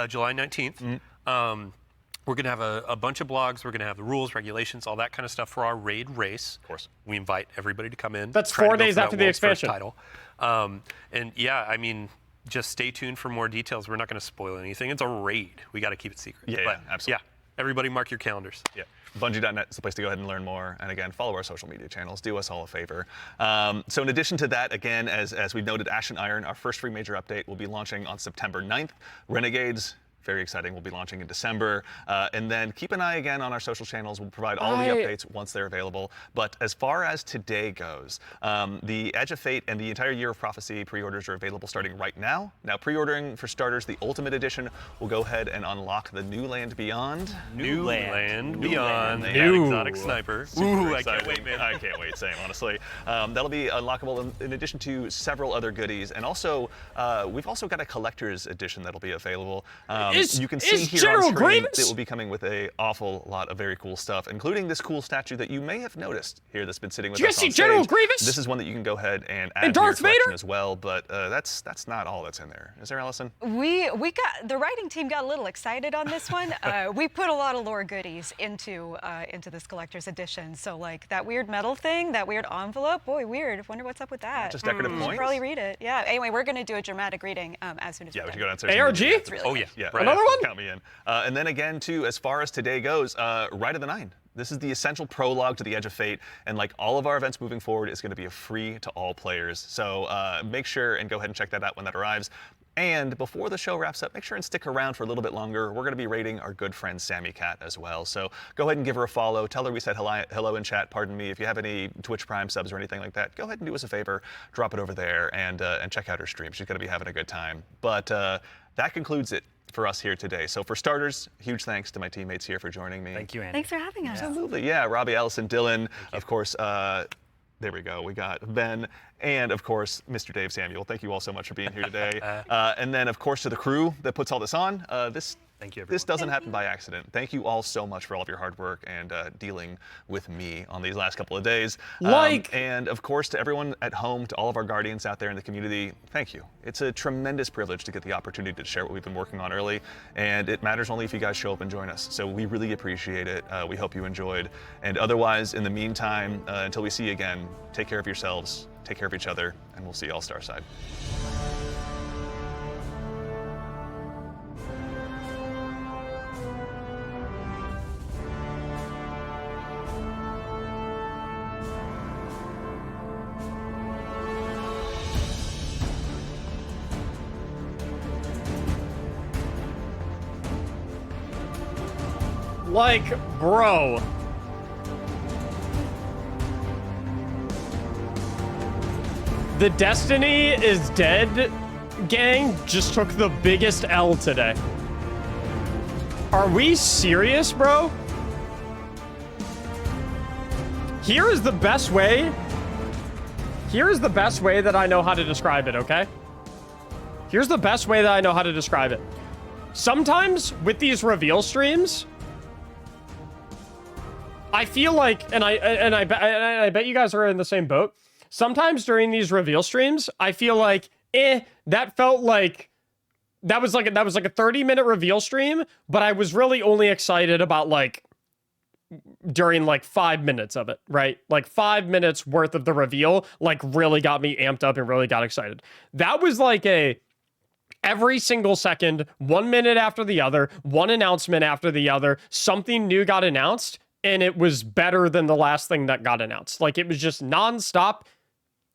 July 19th. We're going to have a bunch of blogs. We're going to have the rules, regulations, all that kind of stuff for our raid race. Of course. We invite everybody to come in. That's try to 4 go days for that after the world's first expansion. title. And yeah, I mean, just stay tuned for more details. We're not going to spoil anything. It's a raid. We got to keep it secret. Yeah, absolutely. Yeah, everybody mark your calendars. Yeah. Bungie.net is the place to go ahead and learn more. And again, follow our social media channels. Do us all a favor. So in addition to that, again, as we've noted, Ashen Iron, our first free major update, will be launching on September 9th. Renegades, very exciting, will be launching in December. And then keep an eye again on our social channels. We'll provide all the updates once they're available. But as far as today goes, the Edge of Fate and the entire Year of Prophecy pre-orders are available starting right now. Now, pre-ordering for starters, the Ultimate Edition will go ahead and unlock the New Land Beyond. New Land Beyond. They New have exotic sniper. Super I can't exciting. wait, man. I can't wait, same, honestly. That'll be unlockable in addition to several other goodies. And also, we've also got a collector's edition that'll be available. You can see here General on screen Grievous? it will be coming with an awful lot of very cool stuff, including this cool statue that you may have noticed here that's been sitting with Did you us guys see on General stage. Grievous? This is one that you can go ahead and add And to your Darth collection Vader? as well, but that's not all that's in there. Is there, Allison? We got the writing team got a little excited on this one. We put a lot of lore goodies into this collector's edition. So like that weird metal thing, that weird envelope, boy, weird. Wonder what's up with that. Just decorative You should points? probably read it. Yeah. Anyway, we're gonna do a dramatic reading as soon as Yeah, we're we should done. go downstairs. and ARG? read it. It's really Oh good. yeah. Yeah, Right. Another one? Count me in. And then again, too, as far as today goes, Rite of the Nine. This is the essential prologue to the Edge of Fate, and like all of our events moving forward, is going to be a free to all players. So make sure and go ahead and check that out when that arrives. And before the show wraps up, make sure and stick around for a little bit longer. We're going to be rating our good friend Sammy Cat as well. So go ahead and give her a follow. Tell her we said hello in chat. Pardon me. If you have any Twitch Prime subs or anything like that, go ahead and do us a favor. Drop it over there and check out her stream. She's going to be having a good time. But that concludes it for us here today. So for starters, huge thanks to my teammates here for joining me. Thank you, Andy. Thanks for having us. Absolutely, yeah. Robbie, Allison, Dylan, of course. There we go. We got Ben, and of course, Mr. Dave Samuel. Thank you all so much for being here today. And then, of course, to the crew that puts all this on. Thank you, This everyone. doesn't happen by accident. Thank you all so much for all of your hard work and dealing with me on these last couple of days. And of course, to everyone at home, to all of our guardians out there in the community, thank you. It's a tremendous privilege to get the opportunity to share what we've been working on early, and it matters only if you guys show up and join us. So we really appreciate it. We hope you enjoyed. And otherwise, in the meantime, until we see you again, take care of yourselves, take care of each other, and we'll see you all Starside. Like, bro. The Destiny is dead gang just took the biggest L today. Are we serious, bro? Here is the best way. Here is the best way that I know how to describe it, okay? Here's the best way that I know how to describe it. Sometimes with these reveal streams, I feel like, and I bet you guys are in the same boat. Sometimes during these reveal streams, I feel like, that felt like that was like a 30-minute reveal stream, but I was really only excited about like during like 5 minutes of it, right? Like 5 minutes worth of the reveal, like really got me amped up and really got excited. That was like every single second, 1 minute after the other, one announcement after the other, something new got announced, and it was better than the last thing that got announced. Like it was just nonstop.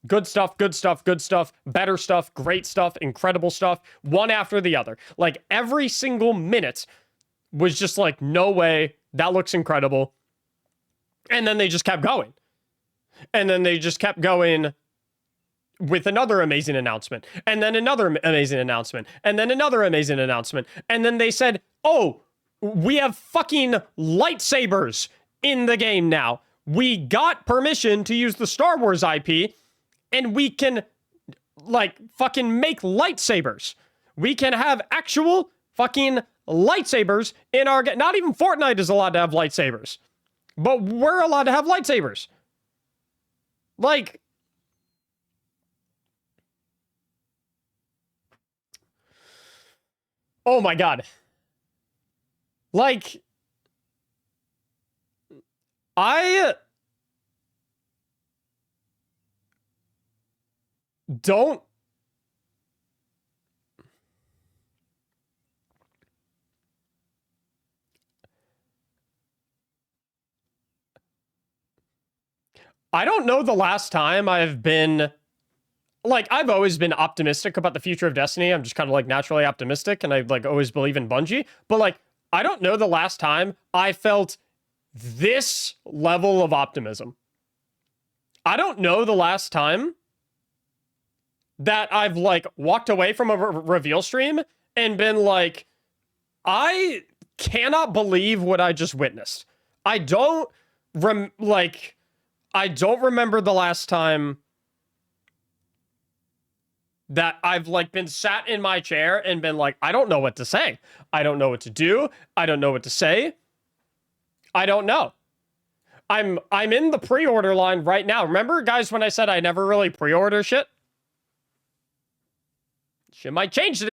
Good stuff, good stuff, good stuff, better stuff, great stuff, incredible stuff, one after the other. Like every single minute was just like, no way, that looks incredible. And then they just kept going. And then they just kept going with another amazing announcement. And then another amazing announcement. And then another amazing announcement. And then they said, oh, we have fucking lightsabers in the game now. We got permission to use the Star Wars IP. And we can, like, fucking make lightsabers. We can have actual fucking lightsabers in our game. Not even Fortnite is allowed to have lightsabers. But we're allowed to have lightsabers. Like, oh my god. Like, I don't know the last time I've been like, I've always been optimistic about the future of Destiny. I'm just kind of like naturally optimistic, and I like always believe in Bungie, but like I don't know the last time I felt this level of optimism. I don't know the last time that I've like walked away from a reveal stream and been like, I cannot believe what I just witnessed. I don't remember the last time that I've like been sat in my chair and been like, I don't know what to say. I don't know what to do. I don't know what to say. I don't know. I'm in the pre-order line right now. Remember, guys, when I said I never really pre-order shit? Shit might change today.